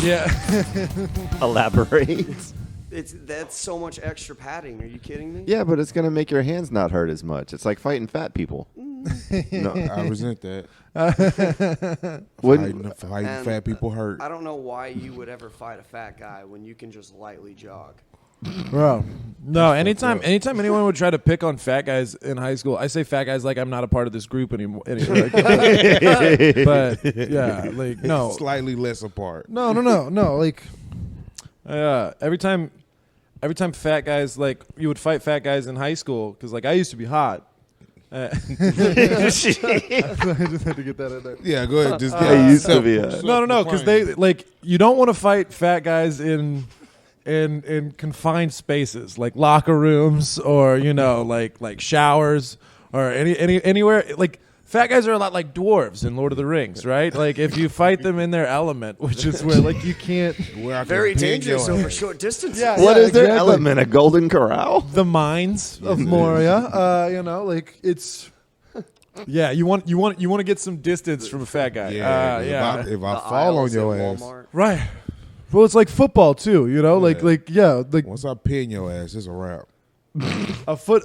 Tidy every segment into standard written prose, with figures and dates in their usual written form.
Yeah. Elaborate. That's so much extra padding. Are you kidding me? Yeah, but it's going to make your hands not hurt as much. It's like fighting fat people. No, I resent that. Fighting fat people hurt. I don't know why you would ever fight a fat guy when you can just lightly jog. Bro, no. Anytime anyone would try to pick on fat guys in high school, I say fat guys like I'm not a part of this group anymore. But yeah, like no, Slightly less apart. no. Like, every time fat guys, like, you would fight fat guys in high school because like I used to be hot. I just had to get that in there. Yeah, go ahead. Just I used to be. No, because they like you don't want to fight fat guys in confined spaces like locker rooms or like showers or anywhere. Like fat guys are a lot like dwarves in Lord of the Rings, right? Like if you fight them in their element, which is where like you can't. Very dangerous over short distances. Yeah, What is their exactly. element? A golden corral? The mines of Moria. Like it's. Yeah, you want to get some distance from a fat guy. Yeah. If I fall on your ass, Right. Well, it's like football too, like once I pin your ass, it's a wrap. a foot.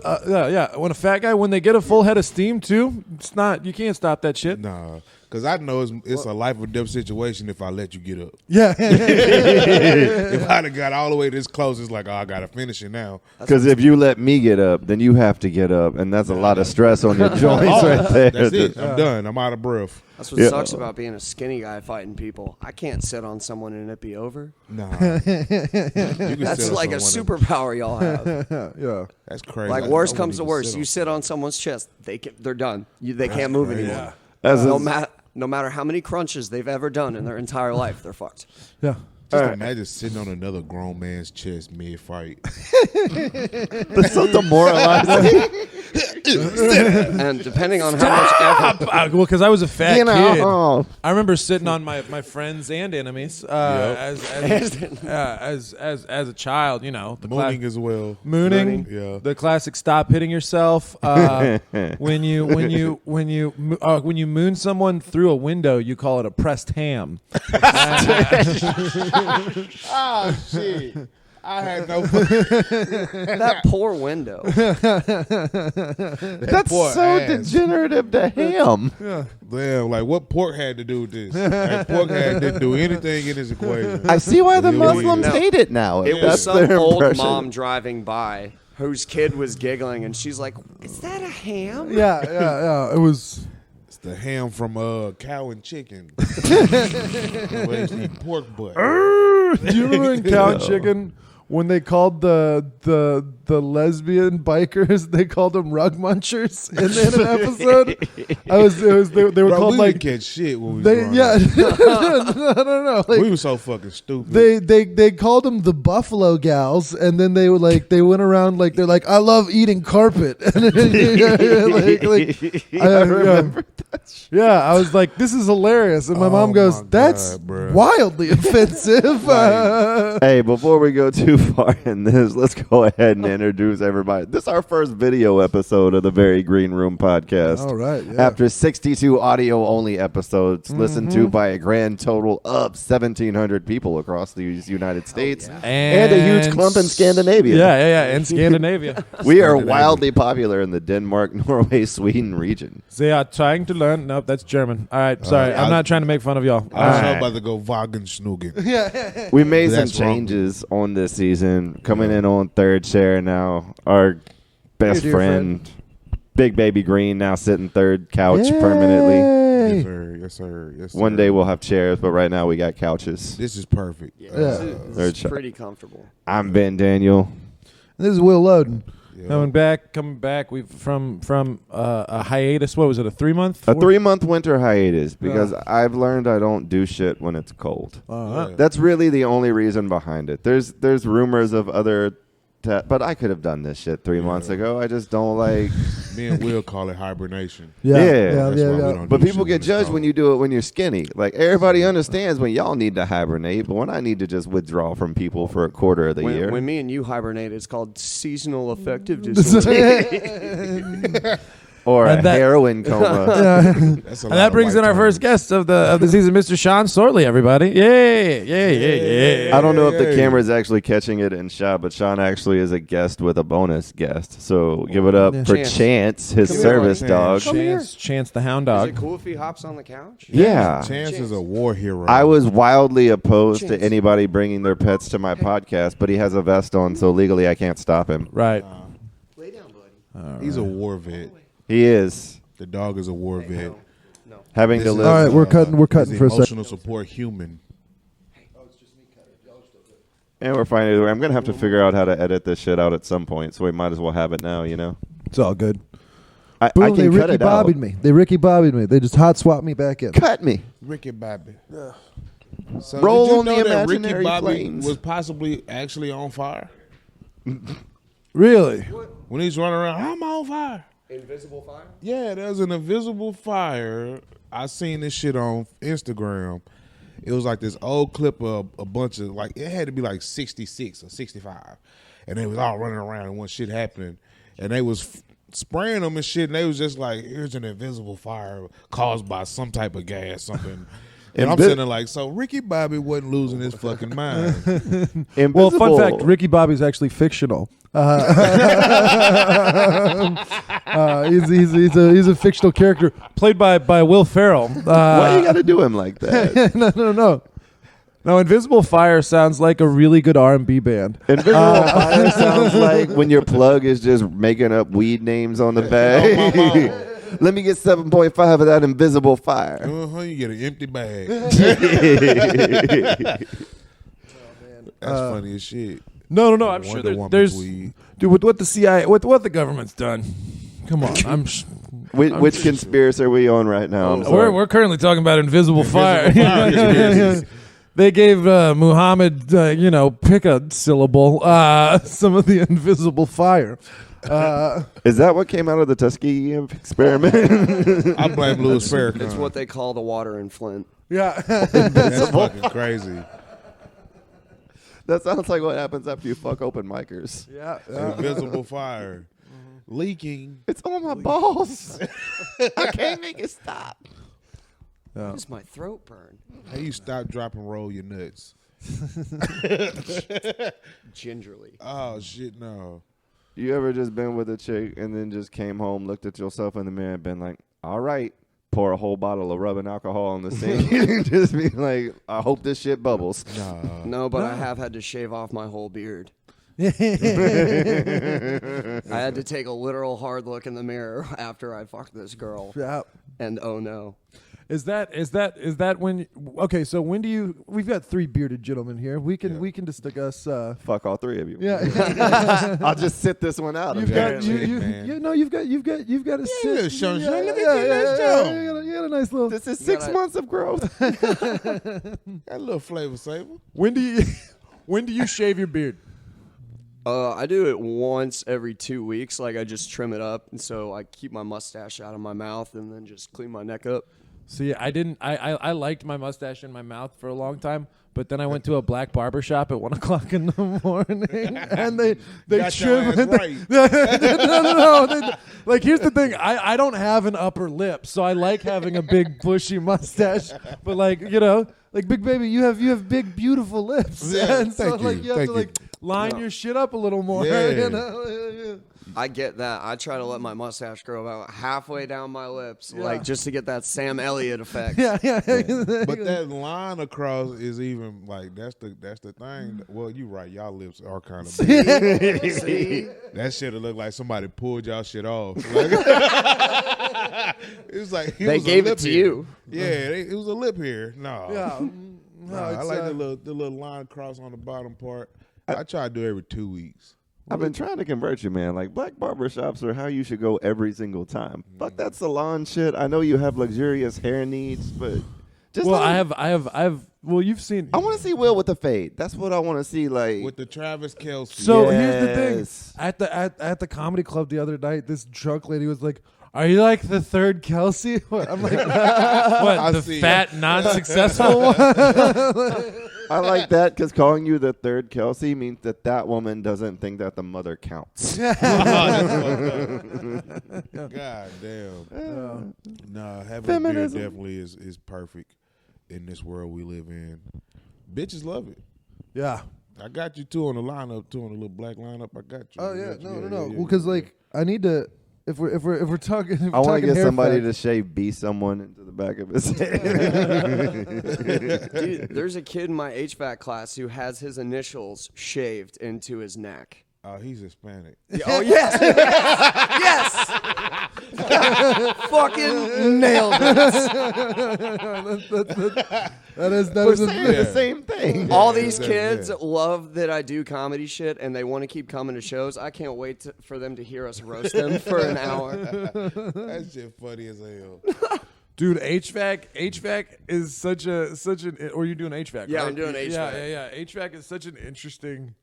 When a fat guy, when they get a full head of steam too, it's not. You can't stop that shit. Nah, because I know it's a life or death situation if I let you get up. Yeah. If I'd have got all the way this close, it's like, oh, I got to finish it now. Because if you let me get up, then you have to get up, and that's a lot of stress on your joints right there. That's it. I'm done. I'm out of breath. That's what sucks about being a skinny guy fighting people. I can't sit on someone and it be over. Nah. That's like a superpower y'all have. Yeah. That's crazy. Like worst comes to worst, you sit on someone's chest, they're done. They can't move anymore. No matter how many crunches they've ever done in their entire life, they're fucked. Yeah. Just imagine sitting on another grown man's chest mid-fight. That's so demoralizing. And depending on how much effort. Well, because I was a fat kid. Oh. I remember sitting on my friends and enemies as a child. The Mooning as well. Mooning. Yeah. The classic stop hitting yourself. When you moon someone through a window, you call it a pressed ham. Oh, shit. I had no. That poor window. That's so degenerative to ham. Yeah. Damn, like what pork had to do with this? Like, pork didn't do anything in this equation. I see why the It Muslims hate it now. It was That's some their old impression. mom driving by whose kid was giggling, and she's like, "Is that a ham?" Yeah. It was. It's the ham from Cow and Chicken. Pork butt. Do you remember in Cow and Chicken when they called the lesbian bikers, they called them rug munchers in an episode? They were Bro, called we like didn't catch shit when we they was growing up. no. Like, We were so fucking stupid. they called them the Buffalo Gals, and then they went around like they're like, I love eating carpet. And I remember that shit. Yeah, I was like, this is hilarious, and my mom goes, that's bro. wildly offensive. Hey, before we go too far in this, let's go ahead and introduce everybody. This is our first video episode of the Very Green Room podcast. All right, yeah. After 62 audio-only episodes listened to by a grand total of 1,700 people across the United States and a huge clump in Scandinavia. Yeah, in Scandinavia. We are wildly popular in the Denmark, Norway, Sweden region. They are trying to learn. Nope, that's German. All right, sorry. I'm not trying to make fun of y'all. I was Alright. about to go Wagenschnugen. We made some That's wrong. changes on this season. Coming in on third share now. Our best dear friend, Big Baby Green, now sitting third couch permanently. Yes, sir. Yes, sir. Yes, sir. One day we'll have chairs, but right now we got couches. This is perfect. This Third is shot. pretty comfortable. I'm Ben Daniel. This is Will Loden. Yeah. Coming back. We've from a hiatus. What was it? A 3-month? A 3-month winter hiatus because I've learned I don't do shit when it's cold. Yeah. That's really the only reason behind it. There's rumors of other, but I could have done this shit 3 months ago. I just don't like. Me and Will call it hibernation. Yeah. That's why we don't But do people shit get when it's judged cold. when you do it when you're skinny. Like everybody understands when y'all need to hibernate, but when I need to just withdraw from people for a quarter of the year. When me and you hibernate, it's called seasonal affective disorder. Or a And that- heroin coma. That's a And lot that of brings white in our terms. first guest of the season, Mr. Sean Sorley, everybody. Yay. I don't know if the Yay. camera is actually catching it in shot, but Sean actually is a guest with a bonus guest. So give it up for Chance, his Come here, service buddy. dog. Come here. Chance the Hound Is Dog. it cool if he hops on the couch? Yeah. Chance is a war hero. I was wildly opposed to Chance. anybody bringing their pets to my podcast, but he has a vest on, so legally I can't stop him. Right. Lay down, buddy. He's a war vet. He is. The dog is a war vet. No. Having to This is, live. All right, we're cutting his for a second. emotional support human. And we're finding it. I'm going to have to figure out how to edit this shit out at some point, so we might as well have it now, you know? It's all good. I Boom, they can cut Ricky it out. Bobbied me. They Ricky Bobbied me. They just hot swapped me back in. Cut me. Ricky Bobby. So Roll did you on the know that Ricky imaginary Bobby flames. was possibly actually on fire? Really? When he's running around, I'm on fire. Invisible fire? Yeah, there's an invisible fire. I seen this shit on Instagram. It was like this old clip of a bunch of, like, it had to be like 66 or 65. And they was all running around and one shit happening. And they was spraying them and shit. And they was just like, here's an invisible fire caused by some type of gas, something. And I'm sitting there like, so Ricky Bobby wasn't losing his fucking mind. Well, fun Invisible. fact: Ricky Bobby's actually fictional. He's a fictional character. Played by Will Ferrell. Why you got to do him like that? No. No, Invisible Fire sounds like a really good R&B band. Invisible fire sounds like when your plug is just making up weed names on the bag. Let me get 7.5 of that invisible fire. You get an empty bag. That's funny as shit. No. I'm sure Wonder Woman's there's weed. dude with what the CIA, what the government's done. Come on, Which conspiracy are we on right now? I'm sorry. we're currently talking about Invisible Fire. Fire conspiracies. They gave Muhammad, pick a syllable, some of the invisible fire. Is that what came out of the Tuskegee experiment? I blame Louis Farrakhan. It's what they call the water in Flint. Yeah. That's fucking crazy. That sounds like what happens after you fuck open micers. Yeah. Invisible fire. Leaking. It's on my balls. I can't make it stop. Why does my throat burn? How you stop, drop, and roll your nuts? Gingerly. Oh, shit, no. You ever just been with a chick and then just came home, looked at yourself in the mirror and been like, all right, pour a whole bottle of rubbing alcohol on the sink and just be like, I hope this shit bubbles. No, but I have had to shave off my whole beard. I had to take a literal hard look in the mirror after I fucked this girl. Yeah. And oh no. Is that when? Okay, so when do you? We've got three bearded gentlemen here. We can discuss. Fuck all three of you. Yeah. I'll just sit this one out. You've got apparently. you've got to sit. Sean, Yeah, look at yeah, you, yeah, let's yeah, go. You got a nice little. This is 6 months of growth. Got a little flavor saver. When do you shave your beard? I do it once every 2 weeks. Like I just trim it up, and so I keep my mustache out of my mouth, and then just clean my neck up. See, I didn't. I liked my mustache in my mouth for a long time, but then I went to a black barber shop at 1 o'clock in the morning, and they Got your trim ass it. right. No. Like here's the thing. I don't have an upper lip, so I like having a big bushy mustache. But like like Big Baby, you have big beautiful lips, Yeah, and so thank like you, you have thank to you. like line your shit up a little more. Yeah. I get that. I try to let my mustache grow about halfway down my lips, like just to get that Sam Elliott effect. Yeah. But that line across is even like that's the thing. Well, you right. Y'all lips are kind of big. See? That shit look like somebody pulled y'all shit off. Like, it was like They was a gave it lip to here. you. Yeah, it was a lip here. No, Yeah. no, I like the little line cross on the bottom part. I try to do every 2 weeks. I've been trying to convert you, man. Like, black barbershops are how you should go every single time. Fuck that salon shit. I know you have luxurious hair needs, but just Well, let I have. Well, you've seen. I want to see Will with the fade. That's what I want to see. Like, With the Travis Kelce. So here's the thing. Yes. At the comedy club the other night, this drunk lady was like, "Are you like the third Kelsey?" I'm like, "What? I The see. fat, non-successful one?" I like that because calling you the third Kelsey means that woman doesn't think that the mother counts. God damn. Nah, having Feminism. a beard definitely is perfect in this world we live in. Bitches love it. Yeah. I got you two on the lineup, too, on the little black lineup. I got you. Oh I yeah, got you. no. Well, because like I need to. If we're talking, if we're I want to talking get hair somebody facts- to shave B someone into the back of his head. Dude, there's a kid in my HVAC class who has his initials shaved into his neck. Oh, he's Hispanic. Oh, yes. Yes. Fucking nailed it. That is We're a saying the same thing. All these Yeah, kids yeah. love that I do comedy shit, and they want to keep coming to shows. I can't wait for them to hear us roast them for an hour. That shit funny as hell. Dude, HVAC is such an. Or you're doing HVAC? Yeah, right? I'm doing HVAC. Yeah. HVAC is such an interesting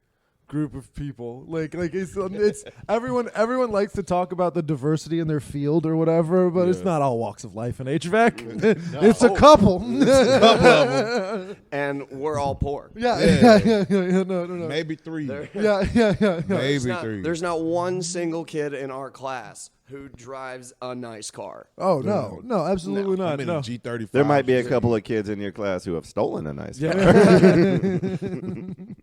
group of people. Like it's everyone likes to talk about the diversity in their field or whatever, but it's not all walks of life in HVAC. It's a couple. And we're all poor. Yeah. No. Maybe three. Yeah. Maybe Not- three. there's not one single kid in our class who drives a nice car. Oh no, absolutely I'm not. in No. a G35. There might be a couple of kids in your class who have stolen a nice car.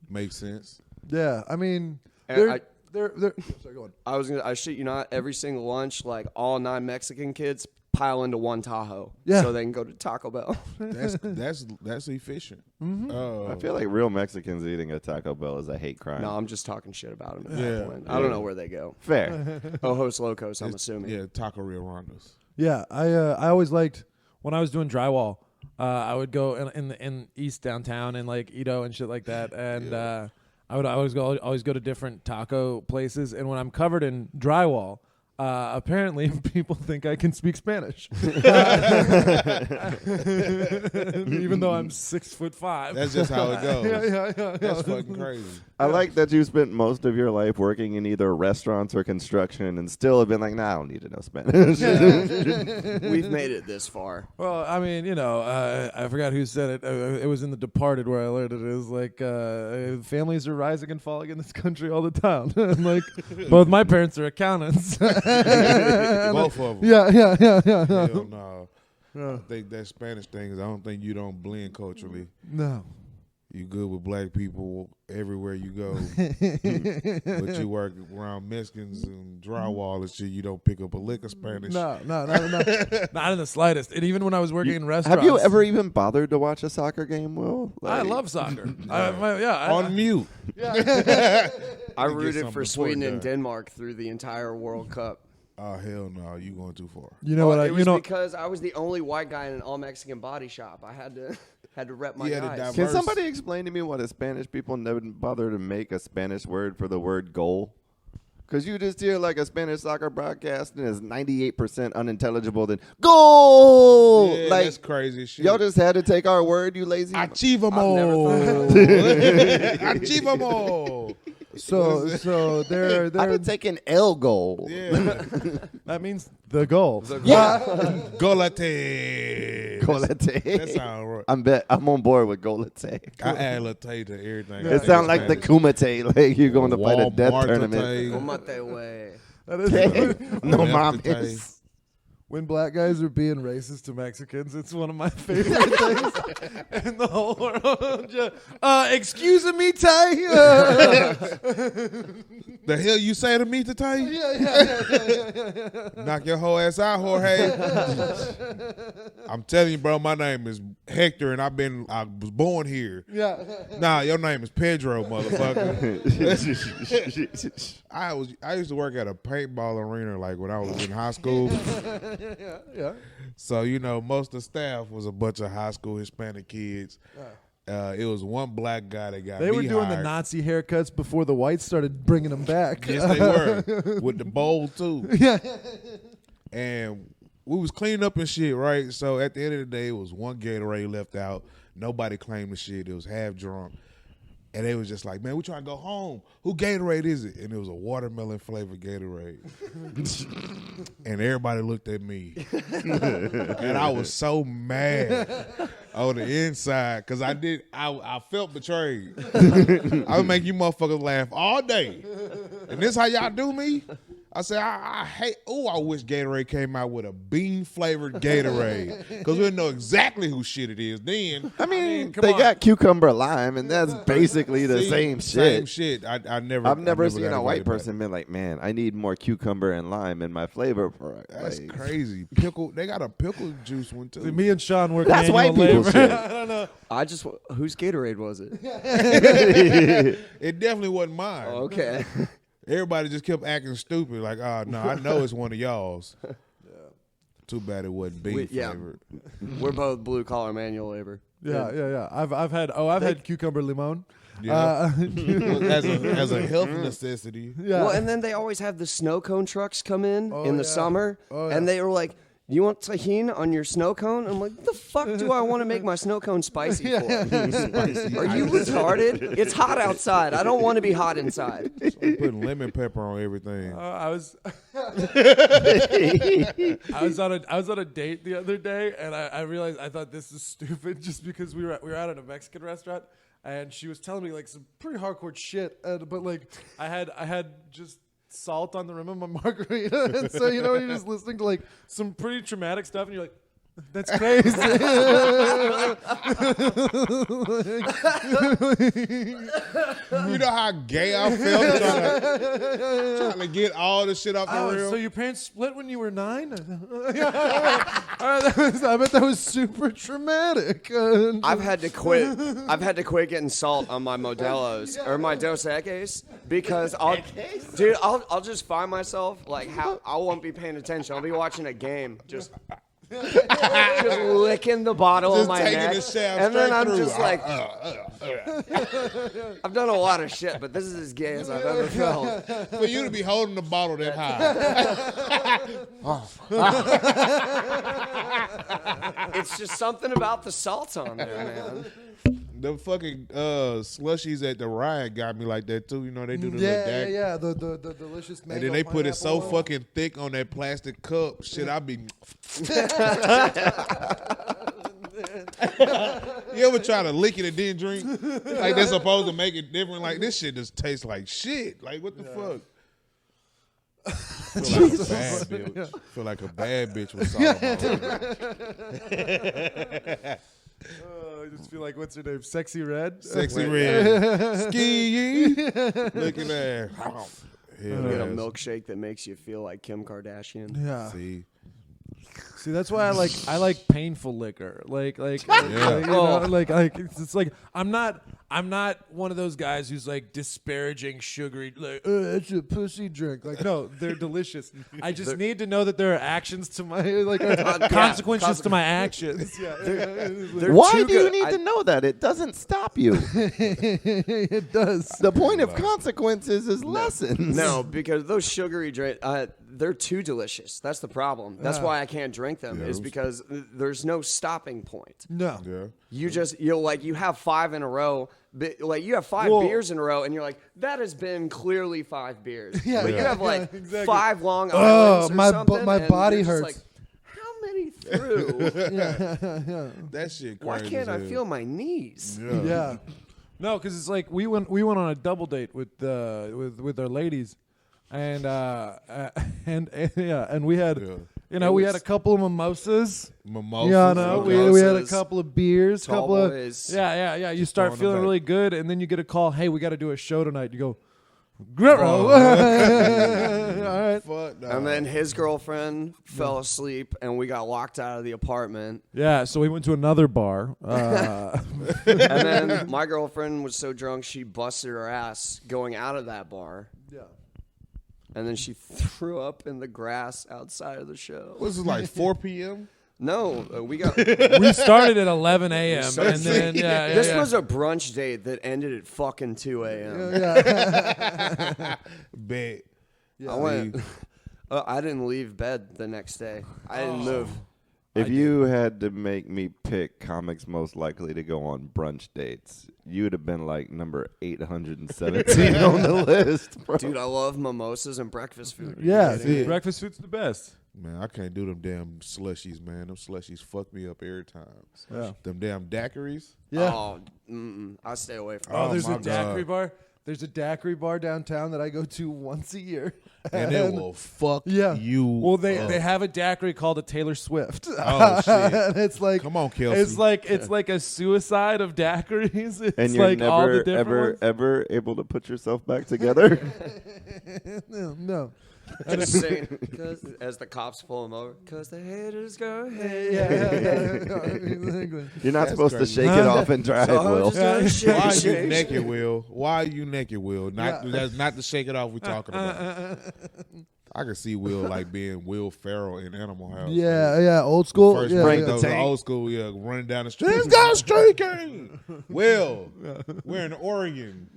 Makes sense. Yeah, I mean, And they're. Sorry, go on. I shit you not, every single lunch, like all 9 Mexican kids pile into one Tahoe, Yeah. so they can go to Taco Bell. That's efficient. I feel like real Mexicans eating a Taco Bell is a hate crime. No, I'm just talking shit about them. At Yeah. that point. I don't know where they go. Fair. Ojos Locos, I'm assuming. Yeah, Taco Real Rondos. Yeah, I always liked when I was doing drywall. I would go in East downtown and like Edo and shit like that, and I would always go to different taco places. And when I'm covered in drywall, apparently people think I can speak Spanish, even though I'm 6'5". That's just how it goes. Yeah. That's fucking crazy. I like that you spent most of your life working in either restaurants or construction and still have been like, nah, I don't need to know Spanish. We've made it this far. Well, I mean, I forgot who said it. It was in The Departed where I learned it. It was like families are rising and falling in this country all the time. Like both my parents are accountants. Both of them. Yeah. Hell no. I think that Spanish thing is, I don't think you don't blend culturally. No. You good with black people everywhere you go. But you work around Mexicans and drywall and shit, you don't pick up a lick of Spanish. No. Not in the slightest. And even when I was working in restaurants, Have you ever even bothered to watch a soccer game, Will? I Like- love soccer. On mute. I rooted something for before Sweden that. and Denmark through the entire World Cup. Oh, hell no. You going too far. You know what? It was because I was the only white guy in an all Mexican body shop. I had to rep my You had to guys. dive- Can Verse. somebody explain to me why the Spanish people never bother to make a Spanish word for the word goal? Because you just hear like a Spanish soccer broadcast and it's 98% unintelligible than goal. Yeah, like that's crazy shit. y'all just had to take our word, you lazy. Achievamo. Achievamo. So they're I've been taking El goal. Yeah. that means the goal. Yeah. Golate. Golate. That sounds right. I'm on board with Golate. I add latte to everything. It sounds like the Kumite, like you're going to fight a death Walmart tournament. latte. Comate way. That is No Left mames. when black guys are being racist to Mexicans. It's one of my favorite things in the whole world. Excuse me, Tay. The hell you say to me today? Knock your whole ass out, Jorge. I'm telling you, bro, my name is Hector, and I was born here. yeah. Nah, your name is Pedro, motherfucker. I used to work at a paintball arena like when I was in high school. Yeah. So, most of the staff was a bunch of high school Hispanic kids. It was one black guy that got They were me doing the hired. Nazi haircuts before the whites started bringing them back. Yes, they were. With the bowl, too. Yeah. And we was cleaning up and shit, right? So at the end of the day, it was one Gatorade left out. Nobody claimed the shit. It was half drunk. And they was just like, man, we trying to go home. Who Gatorade is it? And it was a watermelon flavored Gatorade. And everybody looked at me. And I was so mad. on the inside because I felt betrayed. I would make you motherfuckers laugh all day. And this how y'all do me? I said, I hate, I wish Gatorade came out with a bean-flavored Gatorade because we'll know exactly who shit it is then. I mean they got cucumber lime, and that's basically the same shit. Same shit. I've never seen got a white it back. person be like, man, I need more cucumber and lime in my flavor. That's Like, crazy. Pickle. They got a pickle juice one too. Me and Sean work. That's white manual people labor. shit. I don't know. Whose Gatorade was it? It definitely wasn't mine. Oh, okay. Everybody just kept acting stupid. Like, oh no, I know it's one of y'all's. Too bad it wasn't bean flavored. We're both blue collar manual labor. Yeah. I've had cucumber limon. Yeah. As a health necessity. Yeah. Well, and then they always have the snow cone trucks come in the yeah. summer, and they were like, "You want tahini on your snow cone?" I'm like, "The fuck do I want to make my snow cone spicy for? Are you retarded? It's hot outside. I don't want to be hot inside." I'm putting lemon pepper on everything. I was on a date the other day, and I realized I thought this is stupid just because we were out at a Mexican restaurant, and she was telling me like some pretty hardcore shit, but like I had just salt on the rim of my margarita, and so you're just listening to like some pretty traumatic stuff, and you're like, that's crazy. You know how gay I felt trying to get all the shit off the rim? So your parents split when you were 9? I bet that was super traumatic. I've had to quit. I've had to quit getting salt on my Modelo's or my Dos Equis because I'll just find myself like how I won't be paying attention. I'll be watching a game just licking the bottle of my neck, and then I'm just like, I've done a lot of shit, but this is as gay as I've ever felt. For you to be holding the bottle that high. It's just something about the salt on there, man. The fucking slushies at the Riot got me like that too. You know they do the little dag. Yeah. The delicious mango. And then they put it so pineapple one. fucking thick on that plastic cup. Shit, I be. You ever try to lick it and then drink? Like they're supposed to make it different. Like this shit just tastes like shit. Like what the fuck? Feel like a bad bitch with salt on. I just feel like, what's her name? Sexy Red? Sexy Red. Ski. Look at that. You get a milkshake that makes you feel like Kim Kardashian. Yeah. See, that's why I like painful liquor. Like it's like I'm not one of those guys who's like disparaging sugary, like, it's a pussy drink. Like, no, they're delicious. I just need to know that there are actions to my consequences to my actions. why do you need to know that? It doesn't stop you. It does. The point of consequences is lessons. No, because those sugary drinks, they're too delicious. That's the problem. That's why I can't drink them. Is because there's no stopping point. No. yeah. You have 5 in a row. Like you have 5 beers in a row, and you're like, that has been clearly 5 beers. But you have like exactly. 5 Long Islands or something. my and body you're just hurts. Like, how many through? That shit crazy. Why can't I as hell. feel my knees? Yeah. No, because it's like we went on a double date with our ladies, and we had we had a couple of mimosas. Mimosas. Yeah, no, we had a couple of beers, Tall couple boys. of yeah. You start Throwing feeling them back. really good, and then you get a call. Hey, we got to do a show tonight. You go, all right. Fuck no. And then his girlfriend fell asleep, and we got locked out of the apartment. Yeah, so we went to another bar. And then my girlfriend was so drunk she busted her ass going out of that bar. Yeah. And then she threw up in the grass outside of the show. What's it like 4 p.m.? No, we got. We started at 11 a.m. and then This was a brunch date that ended at fucking 2 a.m. Bet. I went. I didn't leave bed the next day. I didn't move. If you had to make me pick comics most likely to go on brunch dates, you would have been like number 817 on the list, bro. Dude, I love mimosas and breakfast food. Yeah, breakfast food's the best. Man, I can't do them damn slushies, man. Them slushies fuck me up every time. Yeah. Them damn daiquiris. Yeah. Oh, I stay away from. Oh, Oh, there's my a daiquiri God. bar. There's a daiquiri bar downtown that I go to once a year. And it will fuck Yeah. you Well, they up. have a daiquiri called a Taylor Swift. Oh, shit. And it's like, Come on, Kelsey. It's like a suicide of daiquiris. It's And you're like all the never, different ever, ones. ever able to put yourself back together. no. Just saying, as the cops pull him over, because the haters go hate. Yeah. Exactly. You're not That's supposed crazy. to shake it off and drive, So I'm Will. just gonna shake, Why are you shake. naked, Will? Why are you naked, Will? That's not the shake it off we talking about. I can see Will like being Will Ferrell in Animal House. Yeah. Old school. First yeah, break yeah. the those tank. old school, running down the street. This guy's streaking. Will, we're in Oregon.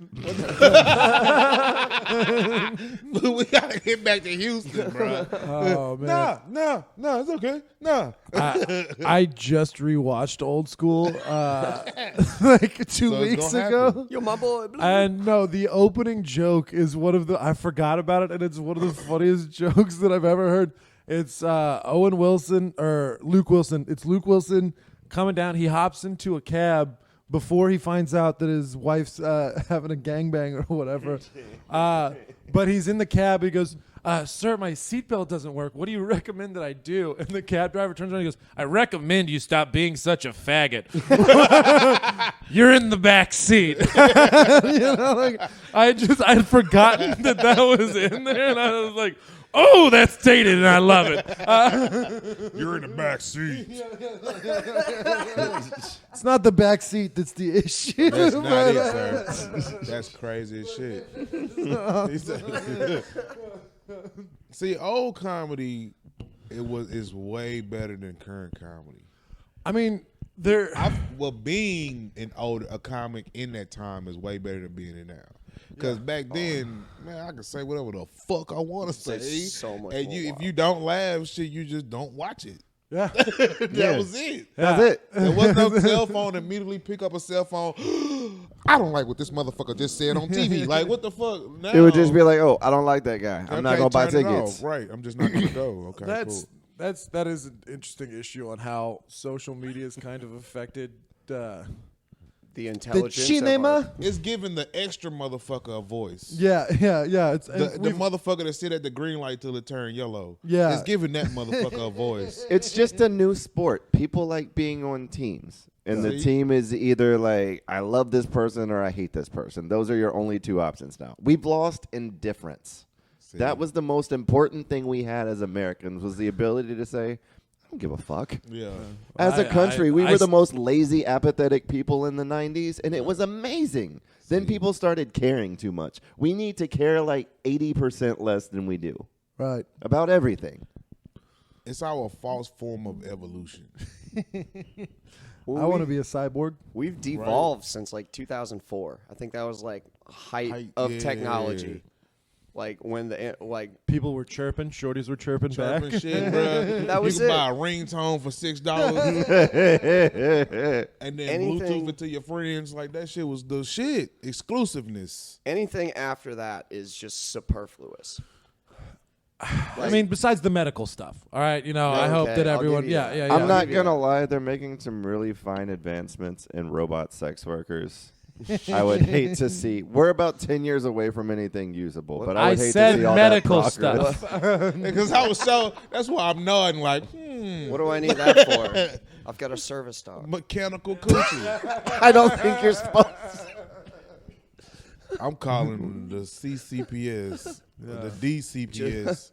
We gotta get back to Houston, bro. Oh man, No, it's okay. No. I just rewatched Old School. Like 2 So it's weeks gonna ago. happen. Yo, my boy. Blue. And no, the opening joke is one of the I forgot about it, and it's one of the funniest jokes that I've ever heard. It's Owen Wilson or Luke Wilson. It's Luke Wilson coming down. He hops into a cab before he finds out that his wife's having a gangbang or whatever. But he's in the cab. He goes, "Sir, my seatbelt doesn't work. What do you recommend that I do?" And the cab driver turns around and he goes, "I recommend you stop being such a faggot. You're in the back seat." You know, like I'd forgotten that was in there, and I was like, "Oh, that's dated, and I love it." You're in the back seat. It's not the back seat that's the issue. That's not but, it, sir. That's crazy as shit. He said- See, old comedy, is way better than current comedy. I mean, Being a comic in that time is way better than being it now. Because back then, man, I could say whatever the fuck I want to say. so much And more if wild. you don't laugh, shit, you just don't watch it. yeah. That was it. That's it. There was no cell phone. Immediately pick up a cell phone. I don't like what this motherfucker just said on TV. Like, what the fuck? Now, It would just be like, oh, I don't like that guy. I'm not okay, going to buy turn it tickets. off. Right. I'm just not going to go. Okay, That is an interesting issue on how social media has kind of affected. the the intelligence. cinema. It's giving the extra motherfucker a voice. Yeah. It's The motherfucker that sit at the green light till it turn yellow. Yeah. It's giving that motherfucker a voice. It's just a new sport. People like being on teams. And the See? team is either like, I love this person or I hate this person. Those are your only two options now. We've lost indifference. See? That was the most important thing we had as Americans, was the ability to say, I don't give a fuck. Yeah. As a I- country, I- we I were the s- most lazy, apathetic people in the 90s, and it was amazing. Then people started caring too much. We need to care like 80% less than we do right. about everything. It's our false form of evolution. I want to be a cyborg. We've devolved since like 2004. I think that was like height of yeah. technology. Like when People were chirping, shorties were chirping Chirping back. shit, bro. That was you could it. buy a ringtone for $6 and then Anything- Bluetooth it to your friends. Like, that shit was the shit. Exclusiveness. anything after that is just superfluous. I mean, besides the medical stuff. All right, I Okay, hope that I'll everyone. give you Yeah, that. yeah, yeah. I'm not give you going to that. lie. They're making some really fine advancements in robot sex workers. I would hate to see. We're about 10 years away from anything usable, but I I would hate to said see all medical that progress. stuff. Because I was so, that's why I'm nodding like, What do I need that for? I've got a service dog. mechanical coochie. I don't think you're supposed to. I'm calling the CCPS, the DCPS.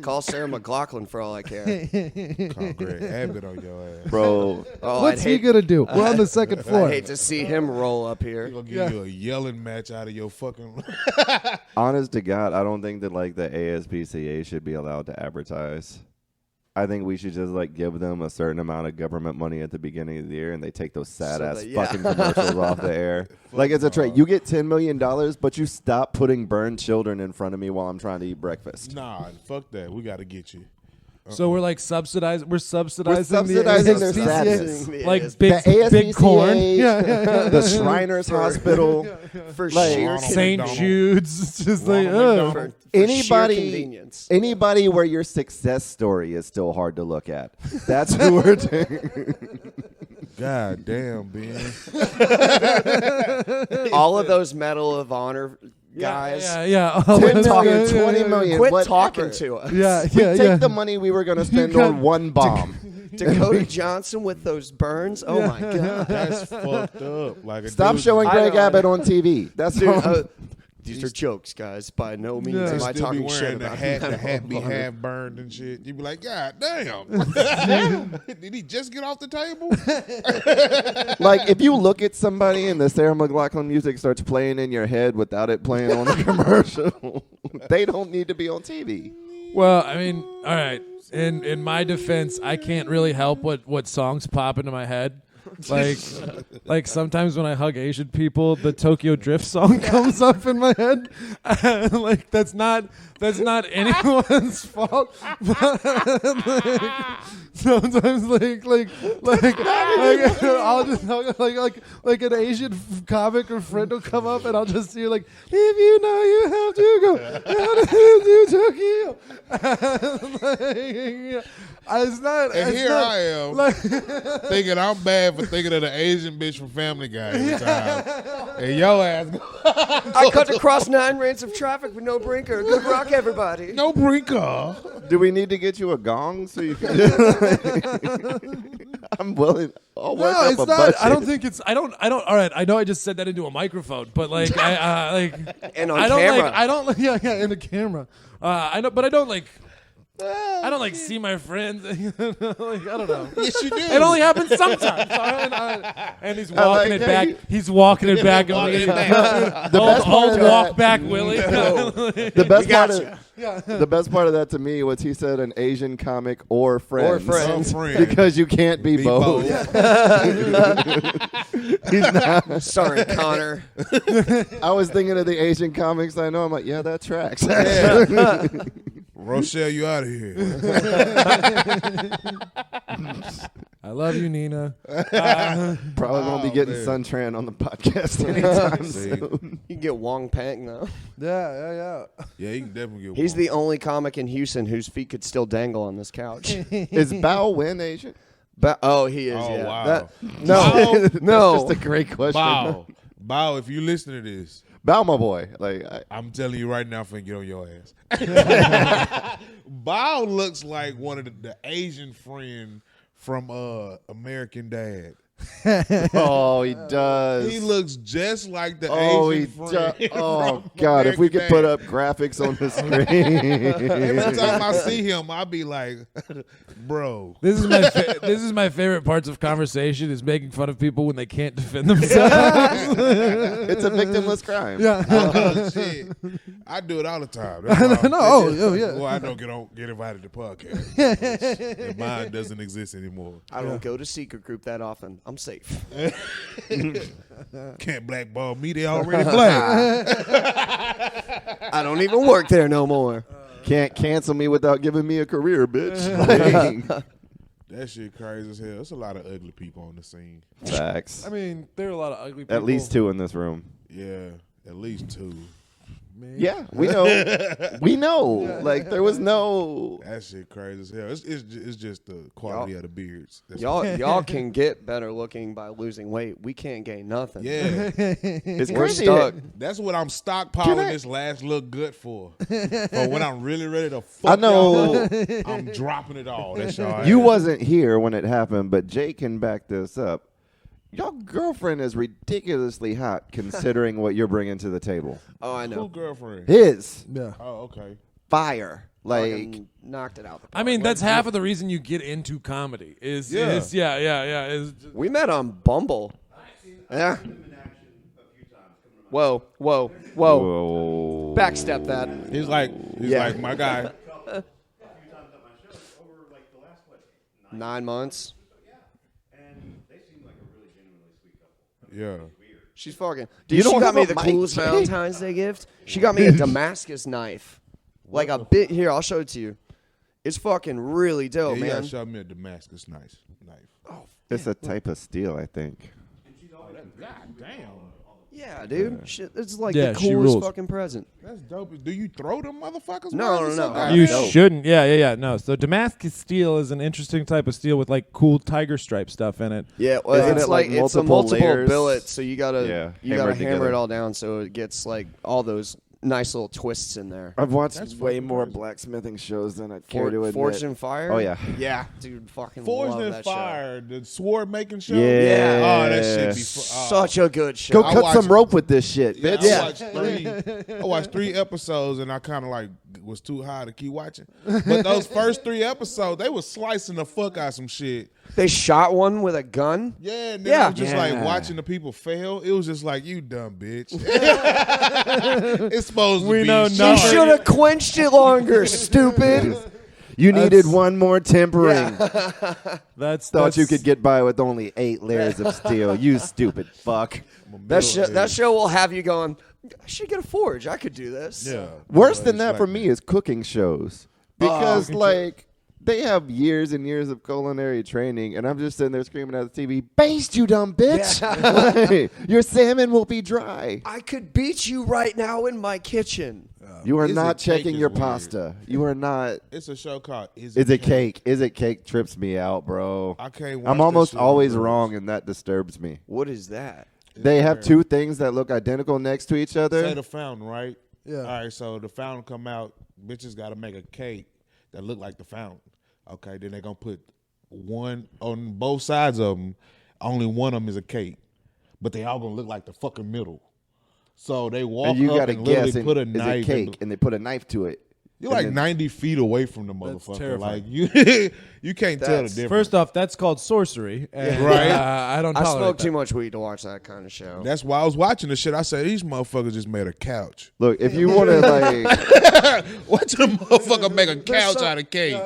Call Sarah McLaughlin for all I care. Call Greg Abbott on your ass. Bro, Oh, What's he gonna do? We're on the second floor. I'd hate to see him roll up He here. gonna give you a yelling match out of your fucking. honest to God, I don't think that like the ASPCA should be allowed to advertise. I think we should just like give them a certain amount of government money at the beginning of the year, and they take those sad ass that- yeah. fucking commercials off the air. Like it's a trade. You get $10 million, but you stop putting burned children in front of me while I'm trying to eat breakfast. Nah, fuck that. We gotta get you. So we're like subsidizing. We're subsidizing, subsidizing their ASPCA. status. Like The big, The big corn. ASPCA, the Shriners Hospital. For Like, sheer St. McDonald. Jude's. It's just like, Ronald ugh. McDonald. for sheer Anybody, convenience. anybody where your success story is still hard to look at. That's who we're doing. God damn, Ben. All of those Medal of Honor guys. Yeah. 10 million, Yeah. 20 million. Quit whatever. talking to us. Yeah, We yeah, take the money we were going to spend on one bomb. Dakota Johnson with those burns. Oh my god. That's fucked up. Like a Stop dude- showing I Greg know. Abbott on TV. That's Dude, all. these are jokes, guys. By no means Yeah. am They I still be talking wearing shit the about hat. The Medal hat of be Honor. half burned and shit. You be like, God damn. Did he just get off the table? Like, if you look at somebody and the Sarah McLachlan music starts playing in your head without it playing on the commercial, they don't need to be on TV. Well, I mean, all right. In my defense, I can't really help what songs pop into my head. Like sometimes when I hug Asian people, the Tokyo Drift song comes up in my head. Like that's not anyone's fault. But, like, sometimes I'll just like an Asian comic or friend will come up and I'll just see like, if you know you have to go to Tokyo. It's not. And it's here not, I am Like, thinking I'm bad for thinking of the Asian bitch from Family Guy every time. And your ass I cut across 9 lanes of traffic with no brinker. Good rock, everybody. no brinker. Do we need to get you a gong so you can? I'm willing. I'll work no, up it's a not. budget. I don't think it's. I don't. All right. I know I just said that into a microphone, but like And on I don't camera. like. I don't. Yeah, in the camera. I know, but I don't like. I don't like see my friends. Like, I don't know. Yes, you do. It only happens sometimes. And he's walking like it how back. you- He's walking it back. Walking it back. The best part Old of walk that- back, Willie. The best part gotcha. of the best part of that to me was he said an Asian comic or friends. friends. Some friend. Because you can't be, Be both. He's not. Sorry, Connor. I was thinking of the Asian comics I know. I'm like, yeah, that tracks. Rochelle, you out of here. I love you, Nina. Probably won't be Oh, getting man. Suntran on the podcast anytime See? soon. You can get Wong Pang though. Yeah. Yeah, you can definitely get He's one. the only comic in Houston whose feet could still dangle on this couch. Is Bao Wen Asian? But he is. Oh, yeah. wow. No, That's no. just a great question. Bao, if you listen to this, Bao, my boy. Like, I'm telling you right now, I'm finna get on your ass. Bao looks like one of the Asian friend from American Dad. oh, he does. He looks just like the Oh, he Asian friend. does. Oh, from God. If we American could put Dad. up graphics on the screen. Every time I see him, I be like, bro. This is my favorite parts of conversation is making fun of people when they can't defend themselves. It's a victimless crime. Yeah. Oh, shit. I do it all the time. That's why Oh, I don't get invited to podcasts. And mine doesn't exist anymore. I don't go to secret group that often. I'm safe. Can't blackball me. They already black. I don't even work there no more. Can't cancel me without giving me a career, bitch. Like, That shit crazy as hell. There's a lot of ugly people on the scene. facts. I mean, there are a lot of ugly people. At least 2 in this room. Yeah, at least 2. Yeah, we know. We know. Like, there was no. That shit crazy as hell. It's just the quality of the beards. That's Y'all can get better looking by losing weight. We can't gain nothing. yeah, It's We're crazy. stuck. that's what I'm Can stockpiling I- this last look good for. For when I'm really ready to fuck I know. y'all up, I'm dropping it all. That's y'all. You ass. wasn't here when it happened, but Jay can back this up. Your girlfriend is ridiculously hot considering what you're bringing to the table. Oh, I Cool know. girlfriend. Yeah. Oh, okay. Fire. Like, Fucking knocked it out. The I mean, that's half of the reason you get into comedy. Is Yeah. is just, We met on Bumble. Yeah. Whoa. whoa. Backstep that. He's like my guy. 9 months. Yeah. She's fucking. You Dude, she don't got have me a the mic, coolest Jay? Valentine's Day gift. She got me a Damascus knife. Like a bit here, I'll show it to you. It's fucking really dope, Yeah, you gotta man. show me a Damascus knife. It's a type of steel, I think. God damn. Yeah, dude. Shit, it's like Yeah, the she coolest rules. fucking present. That's dope. Do you throw them motherfuckers? No, Why no, is it so no. goddamn You dope. shouldn't. Yeah. No. So Damascus steel is an interesting type of steel with like cool tiger stripe stuff in it. Yeah, well, Isn't it's it like it's a multiple multiple layers? billet, so you gotta hammer it hammer together. it all down so it gets like all those nice little twists in there. I've watched That's way fucking more crazy. blacksmithing shows than I care to admit. Forged in Fire. Oh, yeah. yeah, dude, fucking Forged love in that show. Fire, the sword making show. Yeah. Oh, that shit be Such a good show. Go I cut watched- some rope with this shit, Yeah, bitch. I watched 3 episodes and I kind of like was too high to keep watching. But those first 3 episodes, they was slicing the fuck out some shit. They shot one with a gun. Yeah, and then Yeah. it was just like Yeah. watching the people fail. It was just like, you dumb bitch. It's supposed to We be know You No. should have quenched it longer, stupid. You needed one more tempering. That's You could get by with only 8 layers of steel. You stupid fuck. That show will have you going, I should get a forge. I could do this. Yeah. Worse than It's that like for me is cooking shows. Because, like, they have years and years of culinary training, and I'm just sitting there screaming at the TV, baste, you dumb bitch. Like, your salmon will be dry. I could beat you right now in my kitchen. You are Is not It Cake checking is your weird. pasta. You are not. It's a show called Is Is it cake? Is it cake trips me out, bro. I can't watch I'm that almost shit always on wrong, and that disturbs me. What is that? They have 2 things that look identical next to each Say other. the fountain, right? Yeah. All right, so the fountain come out. Bitches got to make a cake that look like the fountain. Okay, then they're going to put one on both sides of them. Only one of them is a cake. But they all going to look like the fucking middle. So they walk And you up got to and literally guess, and put a is knife. it cake? And they put a knife to it. You're and like then- 90 feet away from the That's motherfucker. terrifying. Like you can't tell the That's- difference. First off, that's called sorcery. And, Right. I don't I tolerate smoke that. too much weed to watch that kind of show. That's why I was watching the shit. I said, these motherfuckers just made a couch. Look, if you want to, like, Watch the motherfucker make a couch some- out of cake.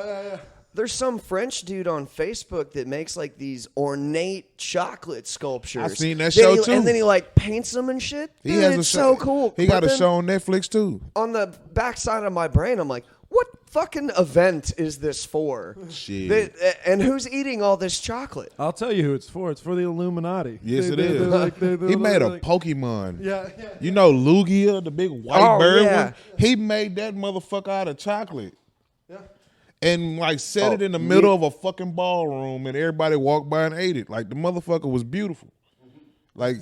There's some French dude on Facebook that makes like these ornate chocolate sculptures. I seen that Then show, he- too. And then he like paints them and shit. He Dude, has a it's show. so cool. He But got a then show on Netflix too. on the backside of my brain. I'm like, what fucking event is this for? Shit. And who's eating all this chocolate? I'll tell you who it's for. It's for the Illuminati. Yes, it They're is. like- they're He made a like- Pokemon. Yeah. You know Lugia, the big white Oh, bird yeah. one? He made that motherfucker out of chocolate. Yeah. And like set it Oh, in the middle of a fucking ballroom and everybody walked by and ate it. Like the motherfucker was beautiful. Like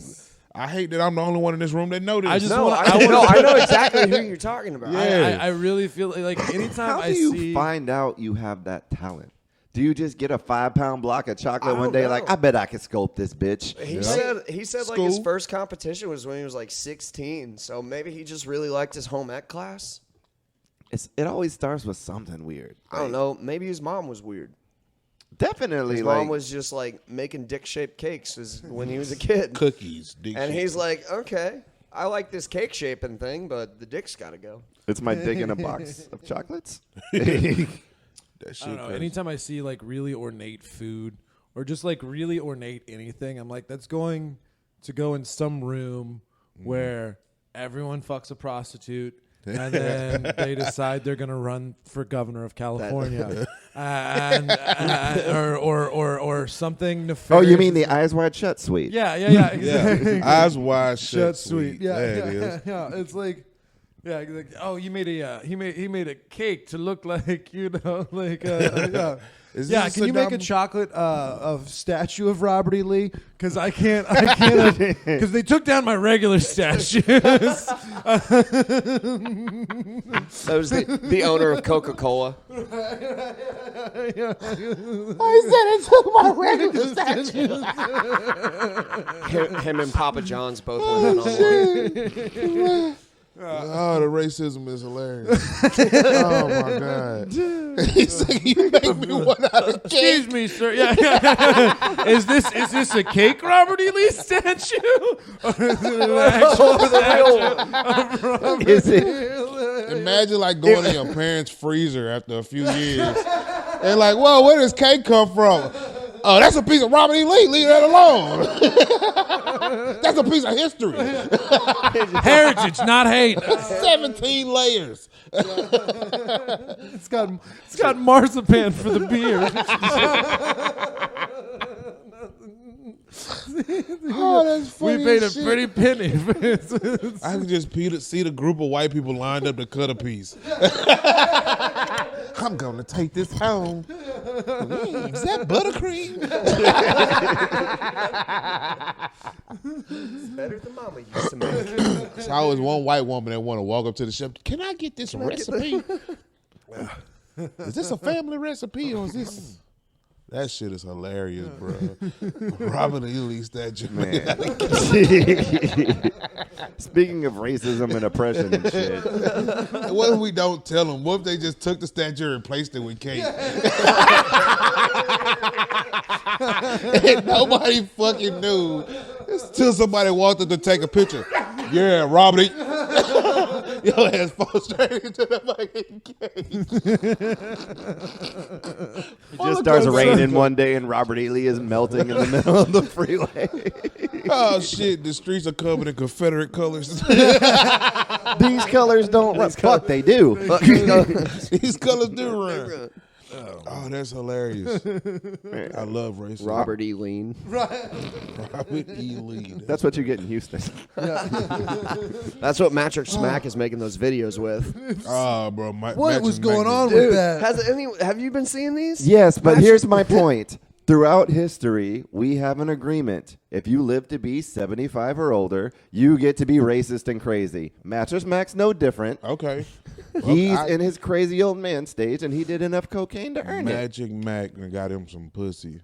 I hate that I'm the only one in this room that know this. I just No, wanna- I know exactly who you're talking about. Yeah. I really feel like anytime how I do you see find out you have that talent? Do you just get a 5-pound block of chocolate I one don't day, know. like, I bet I could sculpt this bitch? He said like his School. first competition was when he was like 16. So maybe he just really liked his home ec class. It always starts with something weird. I don't know. Maybe his mom was weird. Definitely, His like, mom was just like making dick-shaped cakes when he was a kid. cookies. Dick And shit. he's like, okay, I like this cake shaping thing, but the dick's got to go. it's my dick in a box of chocolates. that shit I don't know. crazy. Anytime I see like really ornate food or just like really ornate anything, I'm like, that's going to go in some room where everyone fucks a prostitute. And then they decide they're gonna run for governor of California, or something nefarious. Oh, you mean the eyes wide shut suite? Yeah, Yeah, exactly. eyes wide shut, Shut sweet. sweet. Yeah, There yeah, it is. yeah. It's like, yeah, like, oh, you made a he made a cake to look like like yeah. Is Yeah, this can you make a Saddam- chocolate of statue of Robert E. Lee? Because I can't because they took down my regular statues. That was the owner of Coca-Cola. Him and Papa John's both went in on one. Oh, the racism is hilarious. Oh my god. He's like, you make me one out of Excuse cake. me, sir. Yeah. Is this a cake Robert E. Lee statue? Or is it an actual statue? Is it? Imagine like going to your parents' freezer after a few years. And like, whoa, where does cake come from? Oh, that's a piece of Robert E. Lee. Leave that alone. That's a piece of history. Heritage, not hate. 17 layers. It's got Marzipan for the beer. Oh, that's funny. We paid a as shit. pretty penny. I can just see the group of white people lined up to cut a piece. I'm going to take this home. Is that buttercream? Better than Mama used to make. So I was one white woman that want to walk up to the chef. Can I get this recipe? Is this a family recipe or is this? That shit is hilarious, bro. Robert E. Lee statue. Man. Speaking of racism and oppression and shit. What if we don't tell them? What if they just took the statue and replaced it with cake? And nobody fucking knew. Until somebody walked up to take a picture. Yeah, Robert E. Your ass fall straight into the fucking cake. It just starts raining one day and Robert E. Lee is melting in the middle of the freeway. Oh, shit. The streets are covered in Confederate colors. These colors don't run. Fuck, they do. These colors do run. Oh, that's hilarious. I love racism. Robert E. Lean. Robert E. Lee. That's what you get in Houston. That's what Matrix Smack is making those videos with. Oh, bro. what was going on with that? Have you been seeing these? Yes, but here's my point. Throughout history, we have an agreement. If you live to be 75 or older, you get to be racist and crazy. Mattress Mac's no different. Okay. He's in his crazy old man stage, and he did enough cocaine to earn it. Magic Mac got him some pussy.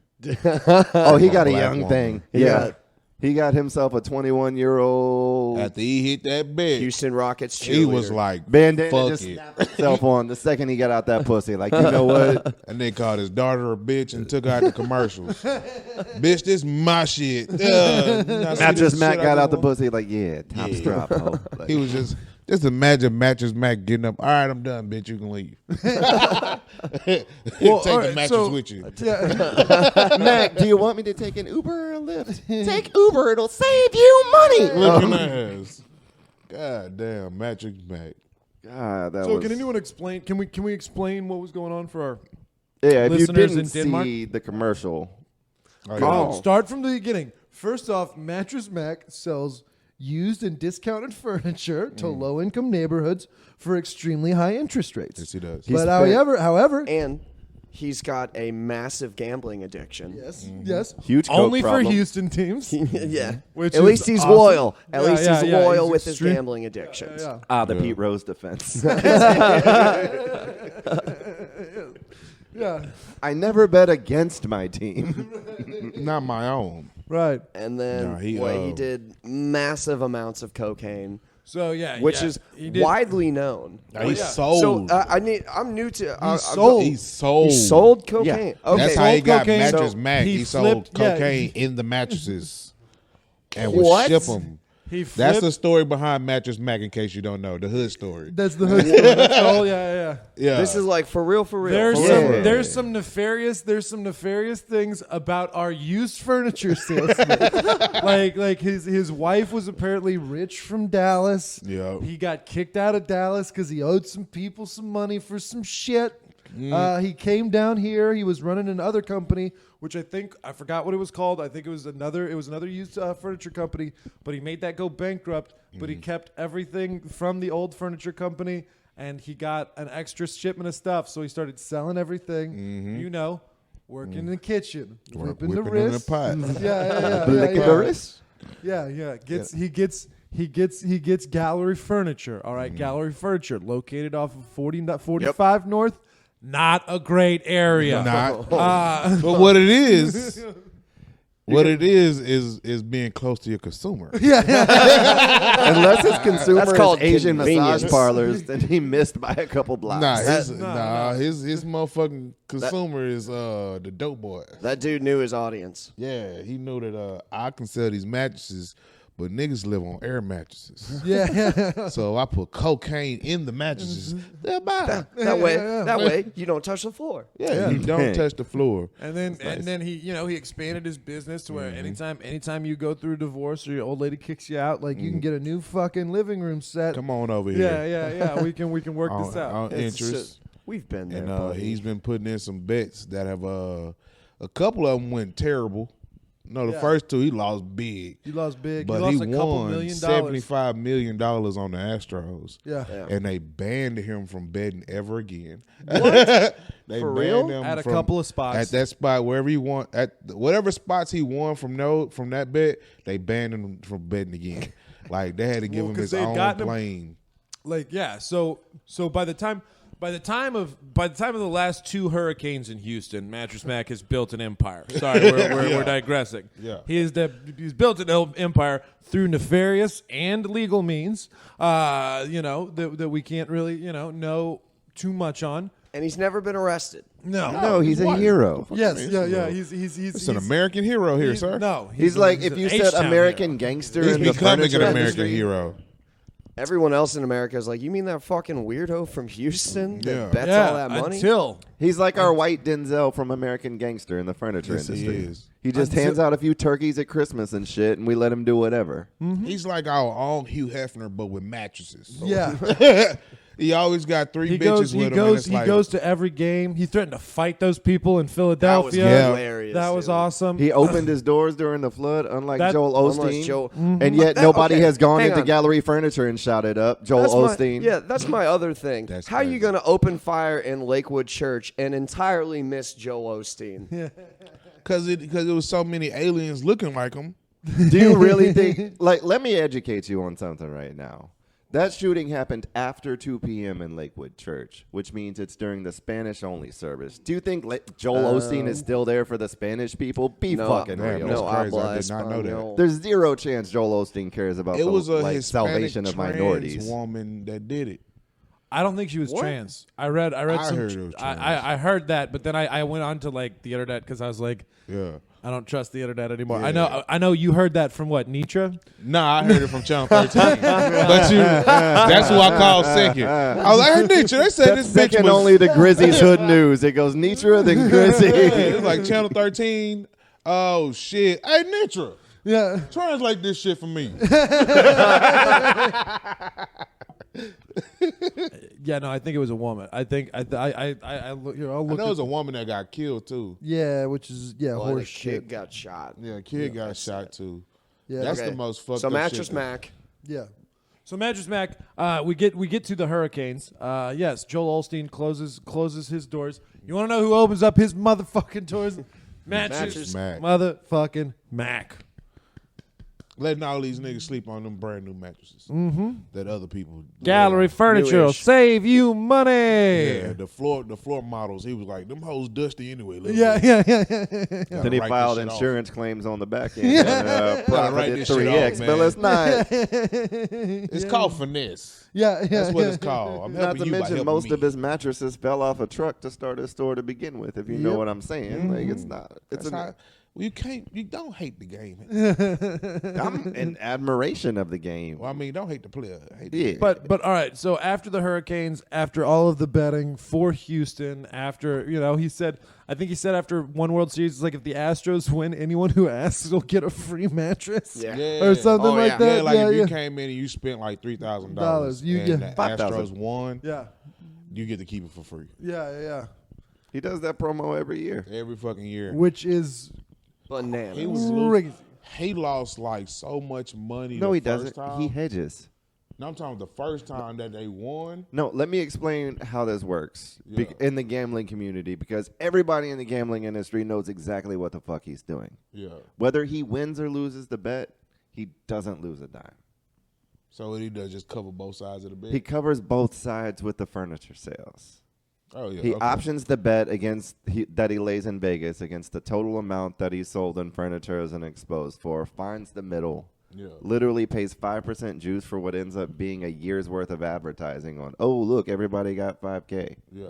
Oh, he got a Black young woman. thing. Yeah. He got himself a 21-year-old After he hit that bed, Houston Rockets he cheerleader. was like, bandana, fuck just it. snapped himself on the second he got out that pussy. Like, you know what? And then called his daughter a bitch and took her out the commercials. Bitch, this my shit. Mattress Mac got out the pussy like, yeah, top strap. Ho. Like, He was just imagine Mattress Mac getting up. All right, I'm done, bitch. You can leave. Take all the right, mattress so- with you. Mac, do you want me to take an Uber or a Lyft? Take Uber. It'll save you money. Looking ass. God damn, Mattress Mac. God, that So was... can anyone explain? Can we explain what was going on for our? Yeah, if you listeners didn't in Denmark? see the commercial. Oh, Start from the beginning. First off, Mattress Mac sells used and discounted furniture to low-income neighborhoods for extremely high interest rates. yes, he does. He But spent- however, And he's got a massive gambling addiction. yes, Huge coke Only problem. for Houston teams. Yeah. Which At is least he's awesome. loyal. At Yeah, least yeah, he's yeah, loyal he's with his extreme- gambling addictions. yeah. The Pete Rose defense. Yeah, I never bet against my team. Not my own. right. And then No, he, he did massive amounts of cocaine, So yeah, which yeah, is he did- widely known. He yeah. sold. So I'm new to. He sold. he sold. He sold cocaine. Yeah. Okay. That's how he sold got cocaine. Mattress So Mac. he He sold flipped- yeah, cocaine in the mattresses and would What? ship them. He That's flipped. the story behind Mattress Mac. In case you don't know, the hood story. That's the hood. Oh yeah. Yeah, This is like for real. There's For some real. there's some nefarious things about our used furniture salesman. like his wife was apparently rich from Dallas. Yeah. He got kicked out of Dallas because he owed some people some money for some shit. He came down here. He was running another company, which I forgot what it was called. I think it was another used furniture company, but he made that go bankrupt. But he kept everything from the old furniture company, and he got an extra shipment of stuff. So he started selling everything. You know, working in the kitchen, whipping the whipping in the wrist. pot. Yeah. Licking the wrist. He gets gallery furniture. All right, gallery furniture located off of 45 North. Not a great area. Not. But what it is being close to your consumer. Unless his consumer That's is called Asian convenience. massage parlors, then he missed by a couple blocks. His motherfucking consumer is the dope boy. That dude knew his audience. Yeah, he knew that I can sell these mattresses, but niggas live on air mattresses. Yeah. So if I put cocaine in the mattresses, they'll buy it. That way, you don't touch the floor. Yeah, you don't touch the floor. And then he, he expanded his business to where anytime you go through a divorce or your old lady kicks you out, Like you can get a new fucking living room set. Come on over here. Yeah. We can work this out. On It's interest. just- we've been there. And buddy. he's been putting in some bets that have a couple of them went terrible. No, the first two he lost big. You lost big. But you he lost a couple won $1 million. $75 million on the Astros. Yeah. And they banned him from betting ever again. They For banned real? him At a from- couple of spots. At that spot, wherever he won, at whatever spots he won from that bet, they banned him from betting again. Like they had to give Well, him 'cause his they'd own gotten him- plane. So by the time of the last two hurricanes in Houston, Mattress Mac has built an empire. Sorry, we're digressing. Yeah. He's built an empire through nefarious and legal means. That we can't really know too much on. and he's never been arrested. No, he's a hero. Yes, yeah. He's It's an American hero here, sir. No, He's like if an you said H-Town American hero. gangster He's in the becoming furniture an American industry. hero. Everyone else in America is like, you mean that fucking weirdo from Houston that Yeah. bets all that money? Until He's like our white Denzel from American Gangster in the furniture Yes, he industry. is. He just hands out a few turkeys at Christmas and shit, and we let him do whatever. He's like our own Hugh Hefner, but with mattresses. Yeah. He always got three he bitches goes, with he him. goes, and it's he like, goes to every game. He threatened to fight those people in That was Philadelphia. hilarious. That was dude. awesome. He opened his doors during the flood, unlike That- Joel Unless Osteen. Joe- And yet That- nobody okay, has gone hang into on. Gallery Furniture and shouted up Joel Osteen. That's my other thing. That's How are you crazy. going to open fire in Lakewood Church and entirely miss Joel Osteen? because it was so many aliens looking like him. Do you really think? Like, let me educate you on something right now. That shooting happened after 2 p.m. in Lakewood Church, which means it's during the Spanish-only service. Do you think Joel Osteen is still there for the Spanish people? Be No, fucking Damn, real. that's no crazy. I habla did not know that. español. There's zero chance Joel Osteen cares about It the was a like, Hispanic salvation of trans minorities. woman that did it. I don't think she was What? trans. I read I some. heard it was trans. I heard that, but then I went on to like the internet because I was like, Yeah. I don't trust the internet anymore. Yeah. I know you heard that from what, Nietzsche? Nah, I heard it from Channel 13. But that's who I called second. I was like, I heard Nietzsche. They said That's this bitch second was only to Grizzy's Hood News. It goes Nietzsche, then Grizzy. It was like Channel 13. Oh shit. Hey Nietzsche, Yeah. translate this shit for me. Yeah, no, I think it was a woman. I think I look here. I'll I look. know it was a woman that got killed too. Yeah, which is Well, the horse kid shit. got shot. Yeah, a kid got shot too. Yeah. That's Okay. the most fucked So up Mattress shit. Mac. Yeah. So Mattress Mac, we get to the Hurricanes. Yes, Joel Osteen closes his doors. You want to know who opens up his motherfucking doors? Mattress Mac. motherfucking Mac. Letting all these niggas sleep on them brand new mattresses that other people Gallery Furniture will Newish. save you money. Yeah, the floor models. He was like, them hoes dusty anyway. little Yeah, bit. yeah. Gotta Then he write this filed shit off. insurance claims on the back end. And, Gotta write profited this shit 3X, off, but man. let's not. It's called finesse. Yeah. That's what it's called. I'm Not helping to you by mention, helping most me. of his mattresses fell off a truck to start his store to begin with. If you know Yep. what I'm saying, like it's not. It's That's how- you don't hate the game. I'm in admiration of the game. Well, I mean, don't hate the player. Hate the Yeah, But all right. So after the Hurricanes, after all of the betting for Houston, after I think he said after one World Series, it's like if the Astros win, anyone who asks will get a free mattress. Yeah. Or something Oh, like yeah. that. Yeah, like if yeah. you came in and you spent like $3,000 Dollars, you and get the 5,000. Astros won, yeah. you get to keep it for free Yeah. he does that promo every year. every fucking year. Which is Bananas. He was crazy. he lost like so much money. No, the he first doesn't. Time. He hedges. No, I'm talking about the first time that they won. No, let me explain how this works Yeah. in the gambling community, because everybody in the gambling industry knows exactly what the fuck he's doing. Yeah. Whether he wins or loses the bet, he doesn't lose a dime. So what he does just cover both sides of the bet. He covers both sides with the furniture sales. oh yeah. He okay. options the bet that he lays in Vegas against the total amount that he sold in furniture and exposed for, finds the middle, Yeah. literally pays 5% juice for what ends up being a year's worth of advertising on, oh, look, everybody got $5K. Yeah.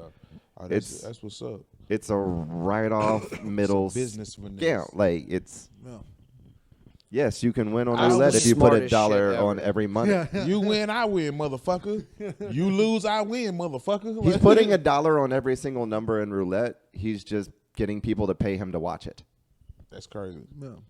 Oh, It's- that's what's up. It's a write-off middle Business finesse. Yeah, like it's Yes, you can win on That's roulette the if you put smartest $1 shit on ever. every money. You win, I win, motherfucker. You lose, I win, motherfucker. He's putting $1 on every single number in roulette. He's just getting people to pay him to watch it. That's crazy. No.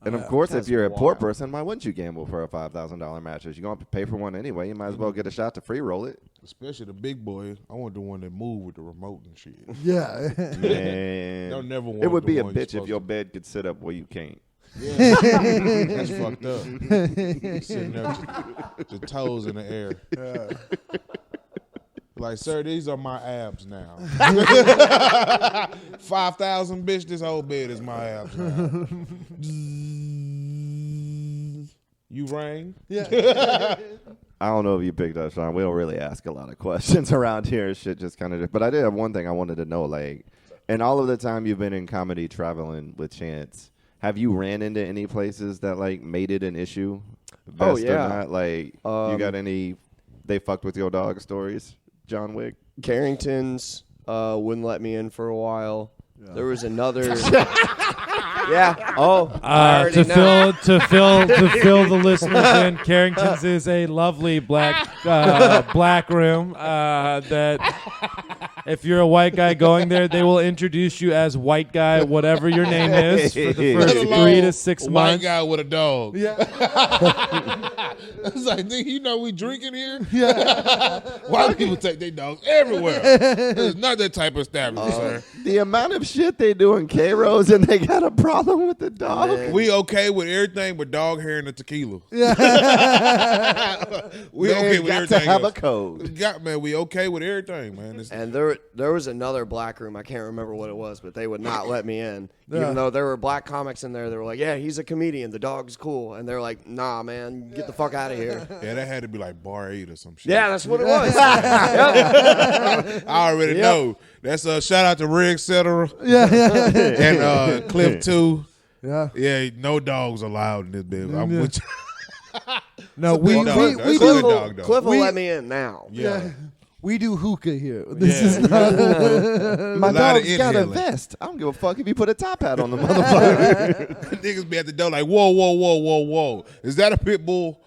And of course, That's if you're a poor wild. person, why wouldn't you gamble for a $5,000 mattress? You're going to pay for one anyway. You might as well get a shot to free roll it. Especially the big boy. I want the one that move with the remote and shit. Yeah. Man. Don't never want It would the be a one you're bitch if supposed your to- bed could sit up where you can't. Yeah. That's fucked up. Sitting there, the toes in the air. Like, sir, these are my abs now. 5,000, bitch. This whole bed is my abs now. You rang? Yeah. I don't know if you picked up, Sean. We don't really ask a lot of questions around here. Shit just kind of. But I did have one thing I wanted to know. Like, in all of the time you've been in comedy traveling with Chance, have you ran into any places that like made it an issue? Oh, Best yeah. Or not? Like, you got any? They fucked with your dog stories, John Wick. Carrington's wouldn't let me in for a while. Yeah. There was another. Yeah. Oh, I already know. To fill the listeners in, Carrington's is a lovely black room that if you're a white guy going there, they will introduce you as white guy, whatever your name is, for the first Let alone 3 to 6 a months. white guy with a dog. Yeah. It's like, nigga, you know we drinking here? Yeah. White people take their dogs everywhere. It's not that type of establishment, sir. The amount of shit they do in K-Rose and they got a problem with the dog. Man. We okay with everything but dog hair and the tequila. Yeah. We Man, okay with got everything to have else. a code. Man, we okay with everything, man. It's, And there was another black room. I can't remember what it was, but they would not let me in. Yeah. Even though there were black comics in there, they were like, "Yeah, he's a comedian. The dog's cool." And they're like, "Nah, man, get the fuck out of here." yeah, that had to be like bar 8 or some shit. Yeah, that's what it was. I already Yep. know. That's a shout out to Rick Cetera Yeah. and Cliff 2. Yeah. Yeah, no dogs allowed in this building. I'm with you. No, It's a we good dog, we, though. we It's a do good dog, though. Cliff will We- let me in now. Yeah. we do hookah here. This Yeah. is not. My A lot of dog's got a inhaling. vest. I don't give a fuck if you put a top hat on the motherfucker. Niggas be at the door like, whoa, whoa, whoa, whoa, whoa. Is that a pit bull?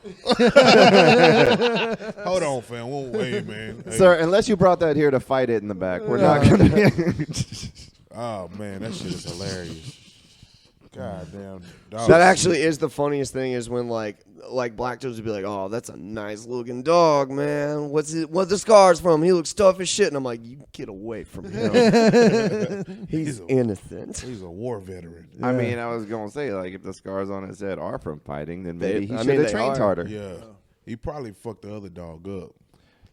Hold on, fam. Whoa, hey, man. Hey. Sir, unless you brought that here to fight it in the back, we're not going to. Oh, man, that shit is hilarious. God damn. Dog. That actually is the funniest thing is when like black dudes would be like, "Oh, that's a nice looking dog, man. What's the scars from? He looks tough as shit." And I'm like, "You get away from him. He's innocent." He's a war veteran. I mean, I was going to say, like, if the scars on his head are from fighting, then maybe he I should mean, have they trained are. harder. Yeah. He probably fucked the other dog up.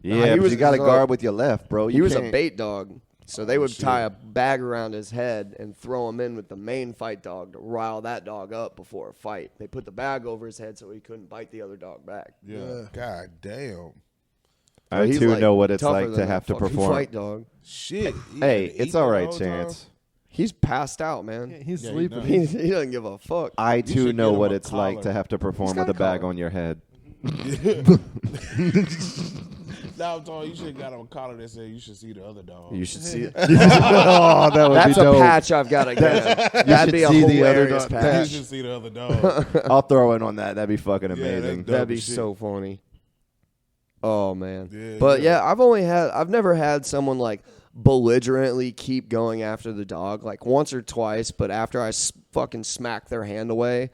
Yeah, he but was- you got to so- guard with your left, bro. He You was a can't- bait dog. So they would shit. tie a bag around his head and throw him in with the main fight dog to rile that dog up before a fight. They put the bag over his head so he couldn't bite the other dog back. Yeah. God damn. I He's, too like, know what it's tougher like than to that have to fucking perform. Fight dog. Shit. He Hey, had to it's eat all the right, whole time? Chance. He's passed out, man. He's Yeah, sleeping. he He doesn't give a fuck. I too should know get him what a it's like collar. to have to perform got with a a bag collar. on your head. No, I'm telling you, you should have got him a collar that said you should see the other dog. You should see it. Oh, that would That's be a dope. patch I've got to get. That'd be a should see the other hilarious dog- You patch. should see the other dog. I'll throw in on that. That'd be fucking Yeah, amazing. that's dope. That'd be as shit. so funny. Oh man. Yeah, But yeah. I've never had someone like belligerently keep going after the dog like once or twice, but after I fucking smack their hand away,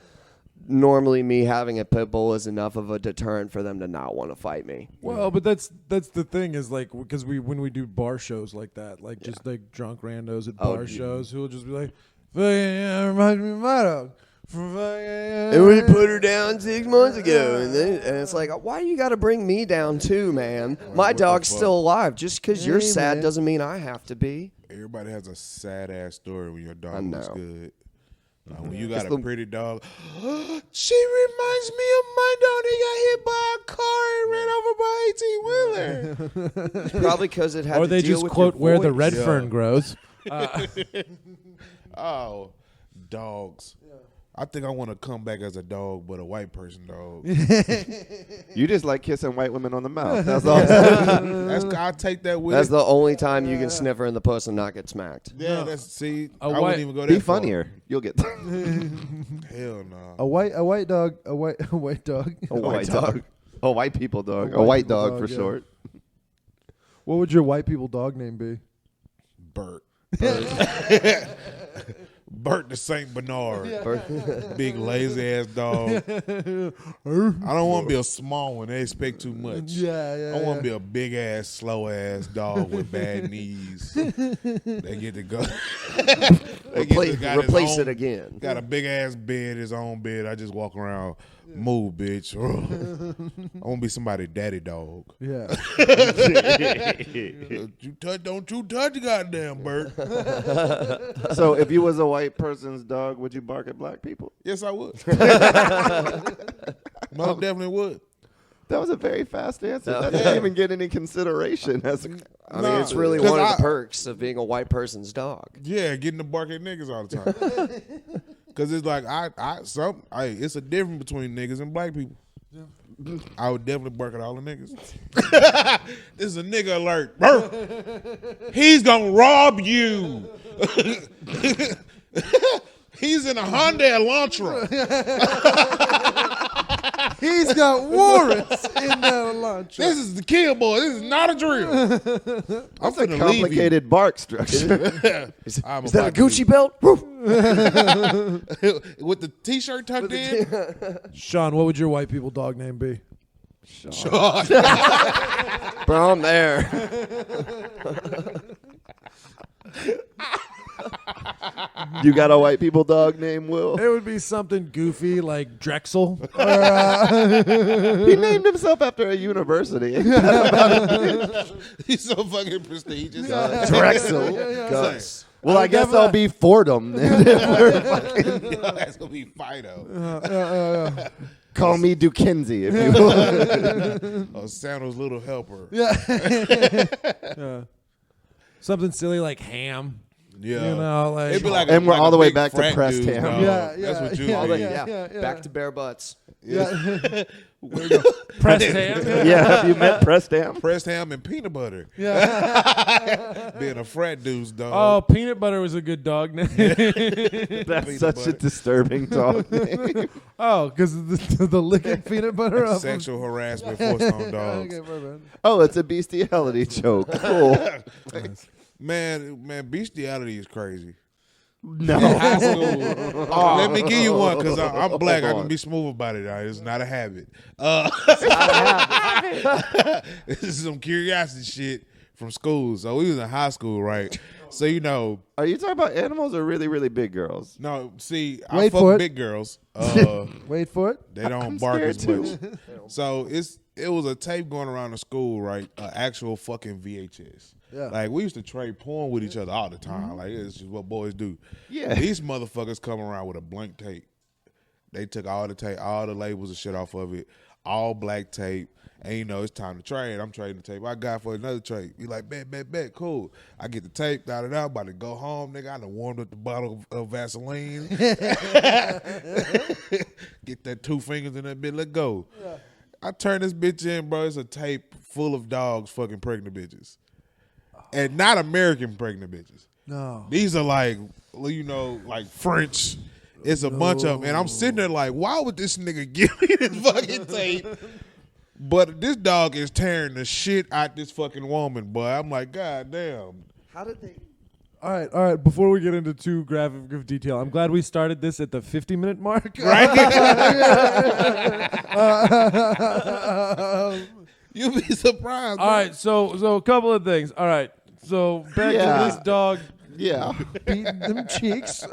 normally me having a pit bull is enough of a deterrent for them to not want to fight me. Well, but that's the thing is like because when we do bar shows like that, like just like drunk randos at bar shows who will just be like, "Yeah, reminds me of my dog." And we put her down 6 months ago, and it's like, why you got to bring me down too, man? My what the dog's fuck? still alive. Just because you're Hey, sad man. doesn't mean I have to be. Everybody has a sad ass story when your I dog looks know. good. Like when you got It's a the- pretty dog, she reminds me of my dog. He got hit by a car and ran over by 18-wheeler. It's probably because it had Or to they deal just with quote your where the voice. red Yeah. fern grows. Oh, dogs. I think I want to come back as a dog, but a white person dog. You just like kissing white women on the mouth. That's all. I take that with. That's the only time you can sniff her in the puss and not get smacked. Yeah, that's see. A I white- wouldn't even go that Be far. funnier. You'll get Hell no. A white dog. A white dog. a white dog. A white people dog. A A white white people dog dog, for yeah. short. What would your white people dog name be? Bert. Bert the Saint Bernard. Big lazy ass dog. I don't want to be a small one. They expect too much. Yeah. I want to be a big ass, slow ass dog with bad knees. They get to go. Replace it again. Got a big ass bed, his own bed. I just walk around, move, bitch. I want to be somebody's daddy dog. Yeah. Don't you touch goddamn Bert. So if you was a white person's dog, would you bark at black people? Yes, I would. Most definitely would. That was a very fast answer. That didn't even get any consideration. I mean, it's really 'cause one of the perks of being a white person's dog. Yeah, getting to bark at niggas all the time. Cause it's like it's a difference between niggas and black people. I would definitely bark at all the niggas. This is a nigga alert. Burr. He's gonna rob you. He's in a Hyundai Elantra. He's got warrants in that lunch. This is the kill boy. This is not a drill. I'm That's a finna complicated bark structure. leave you. Is that a Gucci belt? Woo! With the t-shirt tucked in? Sean, what would your white people dog name be? Bro, I'm there. You got a white people dog named Will? It would be something goofy like Drexel. He named himself after a university. He's so fucking prestigious. Drexel. Gus. Well, I guess I'll be Fordham. That's gonna be Fido. Call me Dukinsey if you will. Oh, Santa's little helper. Something silly like Ham. Yeah. You know, like It'd be like And we're like all a the way big back to frat pressed dude, ham. dog. Yeah, That's what you yeah, need. Yeah. yeah. Back to bare butts. pressed ham. Yeah, have you met pressed ham? Pressed ham and peanut butter. Being a frat dude's Oh, dog. Peanut Butter was a good dog name. That's such a disturbing dog name. Oh, because the licking peanut butter off of Sexual harassment forced on dogs. Okay, my bad. Oh, it's a bestiality joke. Cool. Man, bestiality is crazy. No. High school. Let me give you one because I'm black. I Hold can on. be smooth about it. It's not a habit. This is some curiosity shit from school. So we was in high school, right? So you know, Are you talking about animals or really, really big girls? no. See, I Wait fuck for it. big girls. Wait for it. They don't I'm bark scared as too. much. So it was a tape going around the school, right? An actual fucking VHS. Yeah. Like we used to trade porn with each other all the time. Like it's just what boys do. Yeah. These motherfuckers come around with a blank tape. They took all the tape, all the labels and shit off of it, all black tape. And you know, it's time to trade. I'm trading the tape. I got for another trade. He like, bet, cool. I get the tape, got it out, about to go home, nigga. I done warmed up the bottle of Vaseline. Get that 2 fingers in that bitch, let go. Yeah. I turn this bitch in, bro. It's a tape full of dogs fucking pregnant bitches. And not American pregnant bitches. No. These are like, you know, like French. It's a bunch of them. And I'm sitting there like, why would this nigga give me this fucking tape? But this dog is tearing the shit out this fucking woman, boy. I'm like, God damn. How did they? All right. Before we get into too graphic of detail, I'm glad we started this at the 50-minute mark. Right? You'll be surprised. All right. So a couple of things. All right. So back Yeah. to this dog. Yeah. Beating them cheeks.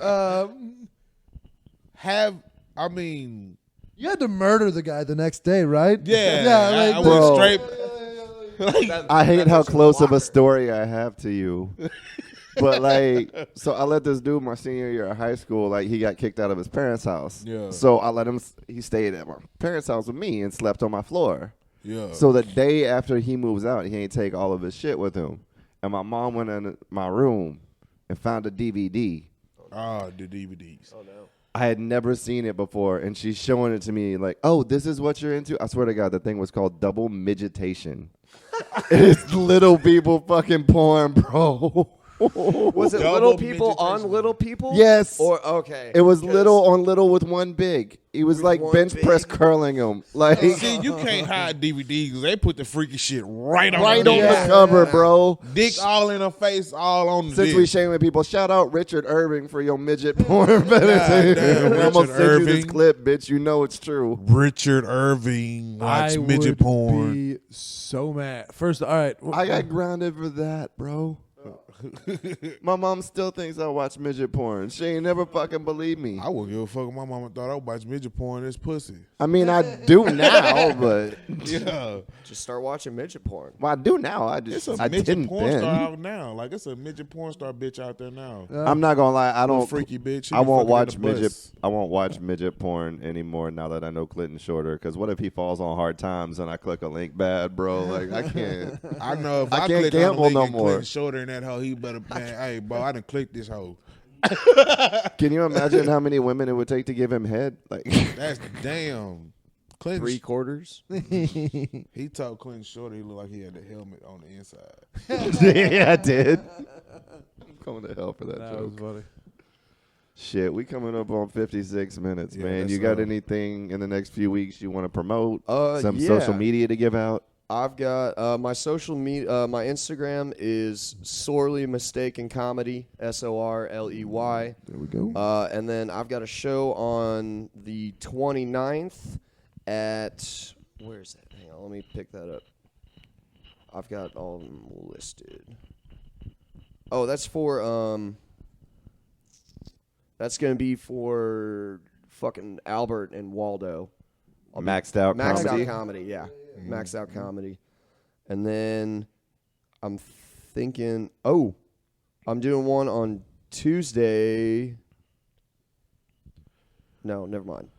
You had to murder the guy the next day, right? Yeah. I like, went Bro. straight. I hate how close of a story I have to you. But like, so I let this dude my senior year of high school, like he got kicked out of his parents' house. Yeah. So I let him, he stayed at my parents' house with me and slept on my floor. Yeah. So the day after he moves out, he ain't take all of his shit with him. And my mom went in my room and found a DVD. Oh, the DVDs. Oh no. I had never seen it before, and she's showing it to me like, oh, this is what you're into? I swear to God, the thing was called double midgetation. It's little people fucking porn, bro. Was it Double little people midget on person. little people? Yes. Or okay. It was 'Cause- little on little with one big. He was With like one bench big? press curling them. Like, See, you can't hide DVDs because they put the freaky shit right on right the on disc. the cover, bro. Dick all in her face, all on the Since disc. we shaming people, shout out Richard Irving for your midget porn fetish. damn, We almost Richard sent you this Irving. clip, bitch. You know it's true. Richard Irving watch I midget would porn. be so mad. First, all right. I got grounded for that, bro. My mom still thinks I watch midget porn. She ain't never fucking believe me. I wouldn't give a fuck if my mama thought I would watch midget porn as pussy. I mean, I do now, but Yeah. Just start watching midget porn. well, I do now. I It's just a I midget didn't porn star then. out now. Like, it's a midget porn star bitch out there now. I'm not gonna lie. I Little don't. freaky bitch. She I be won't fucking in watch the midget. bus. I won't watch midget porn anymore now that I know Clinton Shorter. Because what if he falls on hard times and I click a link bad, bro? Like I can't. I know if I I, can't click on gamble the link no and more. Clinton Shorter in that hoe, he better, man, hey, bro, I done clicked this hoe. Can you imagine how many women it would take to give him head? Like That's damn. Clinton, 3/4. he told Clinton Shorter he looked like he had the helmet on the inside. yeah, I did. I'm going to hell for that That was joke. funny. Shit, we coming up on 56 minutes, Yeah, man. that's You got anything in the next few weeks you want to promote? Some Yeah. social media to give out? I've got my social media. My Instagram is Sorely Mistaken Comedy, SORLEY. There we go. And then I've got a show on the 29th at where is that? Hang on, let me pick that up. I've got all of them listed. Oh, that's for that's gonna be for fucking Albert and Waldo. Maxed out Maxed comedy. out comedy, yeah. Maxed out comedy. And then I'm thinking, I'm doing one on Tuesday. No, never mind.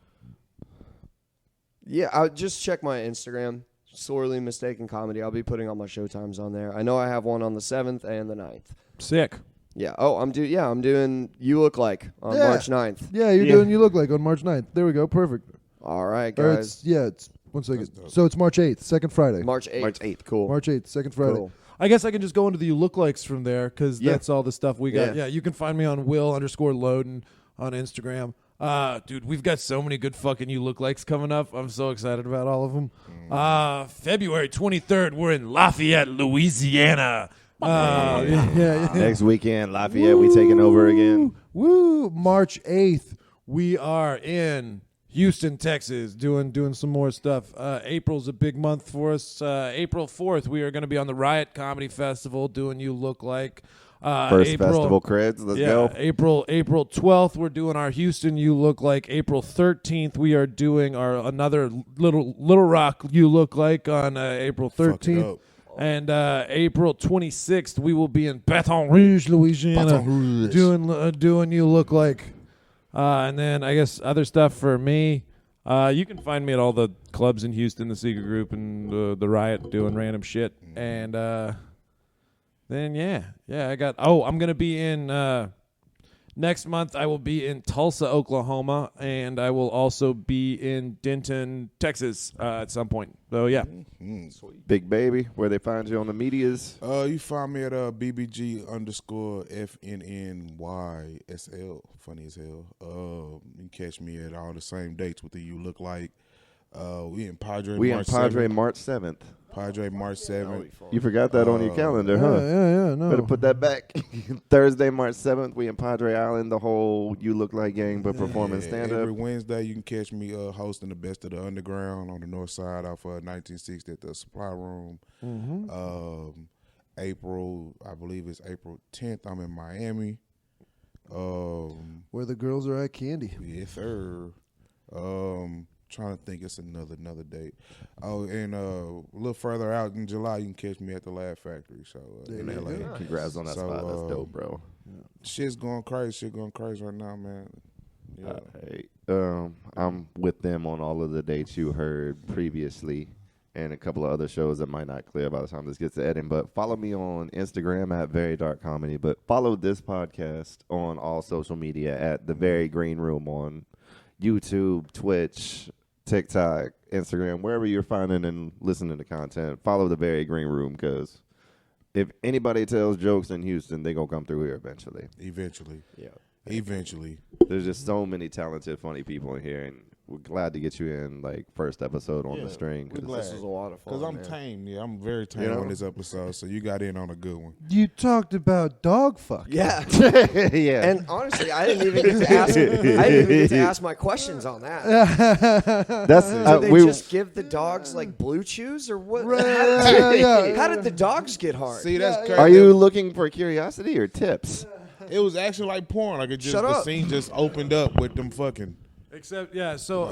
Yeah, I'll just check my Instagram. Sorely Mistaken Comedy. I'll be putting all my showtimes on there. I know I have one on the 7th and the 9th. Sick. Yeah. Oh, I'm doing You Look Like on Yeah. March 9th. Yeah, you're doing You Look Like on March 9th. There we go. Perfect. All right, Or guys. it's 1 second. That's dope. So it's March 8th, second Friday. March 8th. March 8th. Cool. March 8th, second Friday. Cool. I guess I can just go into the You Look Likes from there because Yeah. that's all the stuff we got. Yeah. Yeah, you can find me on Will_Loden on Instagram. Dude, we've got so many good fucking You Look Likes coming up. I'm so excited about all of them. February 23rd, we're in Lafayette, Louisiana. Yeah. Next weekend, Lafayette, we taking over again. Woo! March 8th, we are in Houston, Texas, doing some more stuff. April's a big month for us. April 4th, we are going to be on the Riot Comedy Festival doing You Look Like. First April, festival creds. Let's yeah, go. April 12th, we're doing our Houston You Look Like. April 13th, we are doing our another Little Rock You Look Like on April Fuck it 13th. up. And April 26th, we will be in Baton Rouge, Louisiana, Baton Rouge. doing You Look Like. And then I guess other stuff for me. You can find me at all the clubs in Houston, the Secret Group, and the Riot doing random shit. And then I got. I'm gonna be in next month. I will be in Tulsa, Oklahoma, and I will also be in Denton, Texas, at some point. So yeah. Big Baby, where they find you on the medias. You find me at BBG_FNNYSL. Funny as hell. You can catch me at all the same dates with the You Look Like. We in Padre. We in March Padre 7th. March 7th. Padre March 7th. You forgot that on your calendar, huh? Yeah, no. Better put that back. Thursday, March 7th, we in Padre Island, the whole You Look Like gang, but performing Yeah, stand every up. Wednesday, you can catch me hosting the Best of the Underground on the north side off 1960 at the Supply Room. April, I believe it's April 10th. I'm in Miami. Where the girls are at candy. Yes, sir. Trying to think, it's another date. Oh, and a little further out in July, you can catch me at the Laugh Factory. So in you LA. go. Congrats on that So, spot. That's dope, bro. Shit's going crazy. Shit going crazy right now, man. Yeah. I'm with them on all of the dates you heard previously. and a couple of other shows that might not clear by the time this gets to editing. But follow me on Instagram at Very Dark Comedy. But follow this podcast on all social media at The Very Greenroom on YouTube, Twitch, TikTok, Instagram, wherever you're finding and listening to content. Follow The Very Greenroom, because if anybody tells jokes in Houston, they gonna come through here eventually. Yeah. Eventually. There's just so many talented, funny people in here, and we're glad to get you in, like, first episode on the string. We're glad. This was a lot of fun. Because I'm man. tame. Yeah, I'm very tame You know? on this episode, so you got in on a good one. You talked about dog fuck. Yeah. Yeah. And honestly, I didn't even get to ask. I didn't even get to ask my questions on that. That's Did they just give the dogs like blue chews or what? How did the dogs get hard? See, that's crazy. Are you looking for curiosity or tips? It was actually like porn. Like, it just, Shut the up. scene just opened up with them fucking. Except, yeah, so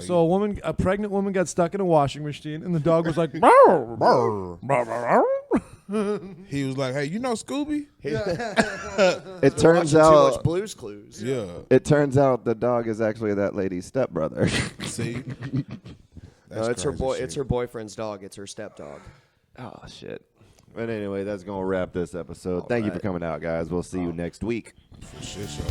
a pregnant woman got stuck in a washing machine, and the dog was like, "Brr, brr, brr, brr." He was like, hey, you know Scooby? It turns Watching too out. much Blue's Clues. Yeah. It turns out the dog is actually that lady's stepbrother. See? No, it's her crazy boy. shit. It's her boyfriend's dog. It's her stepdog. Oh shit. But anyway, that's gonna wrap this episode. Thank you for coming out, guys. We'll see you next week. For shit show.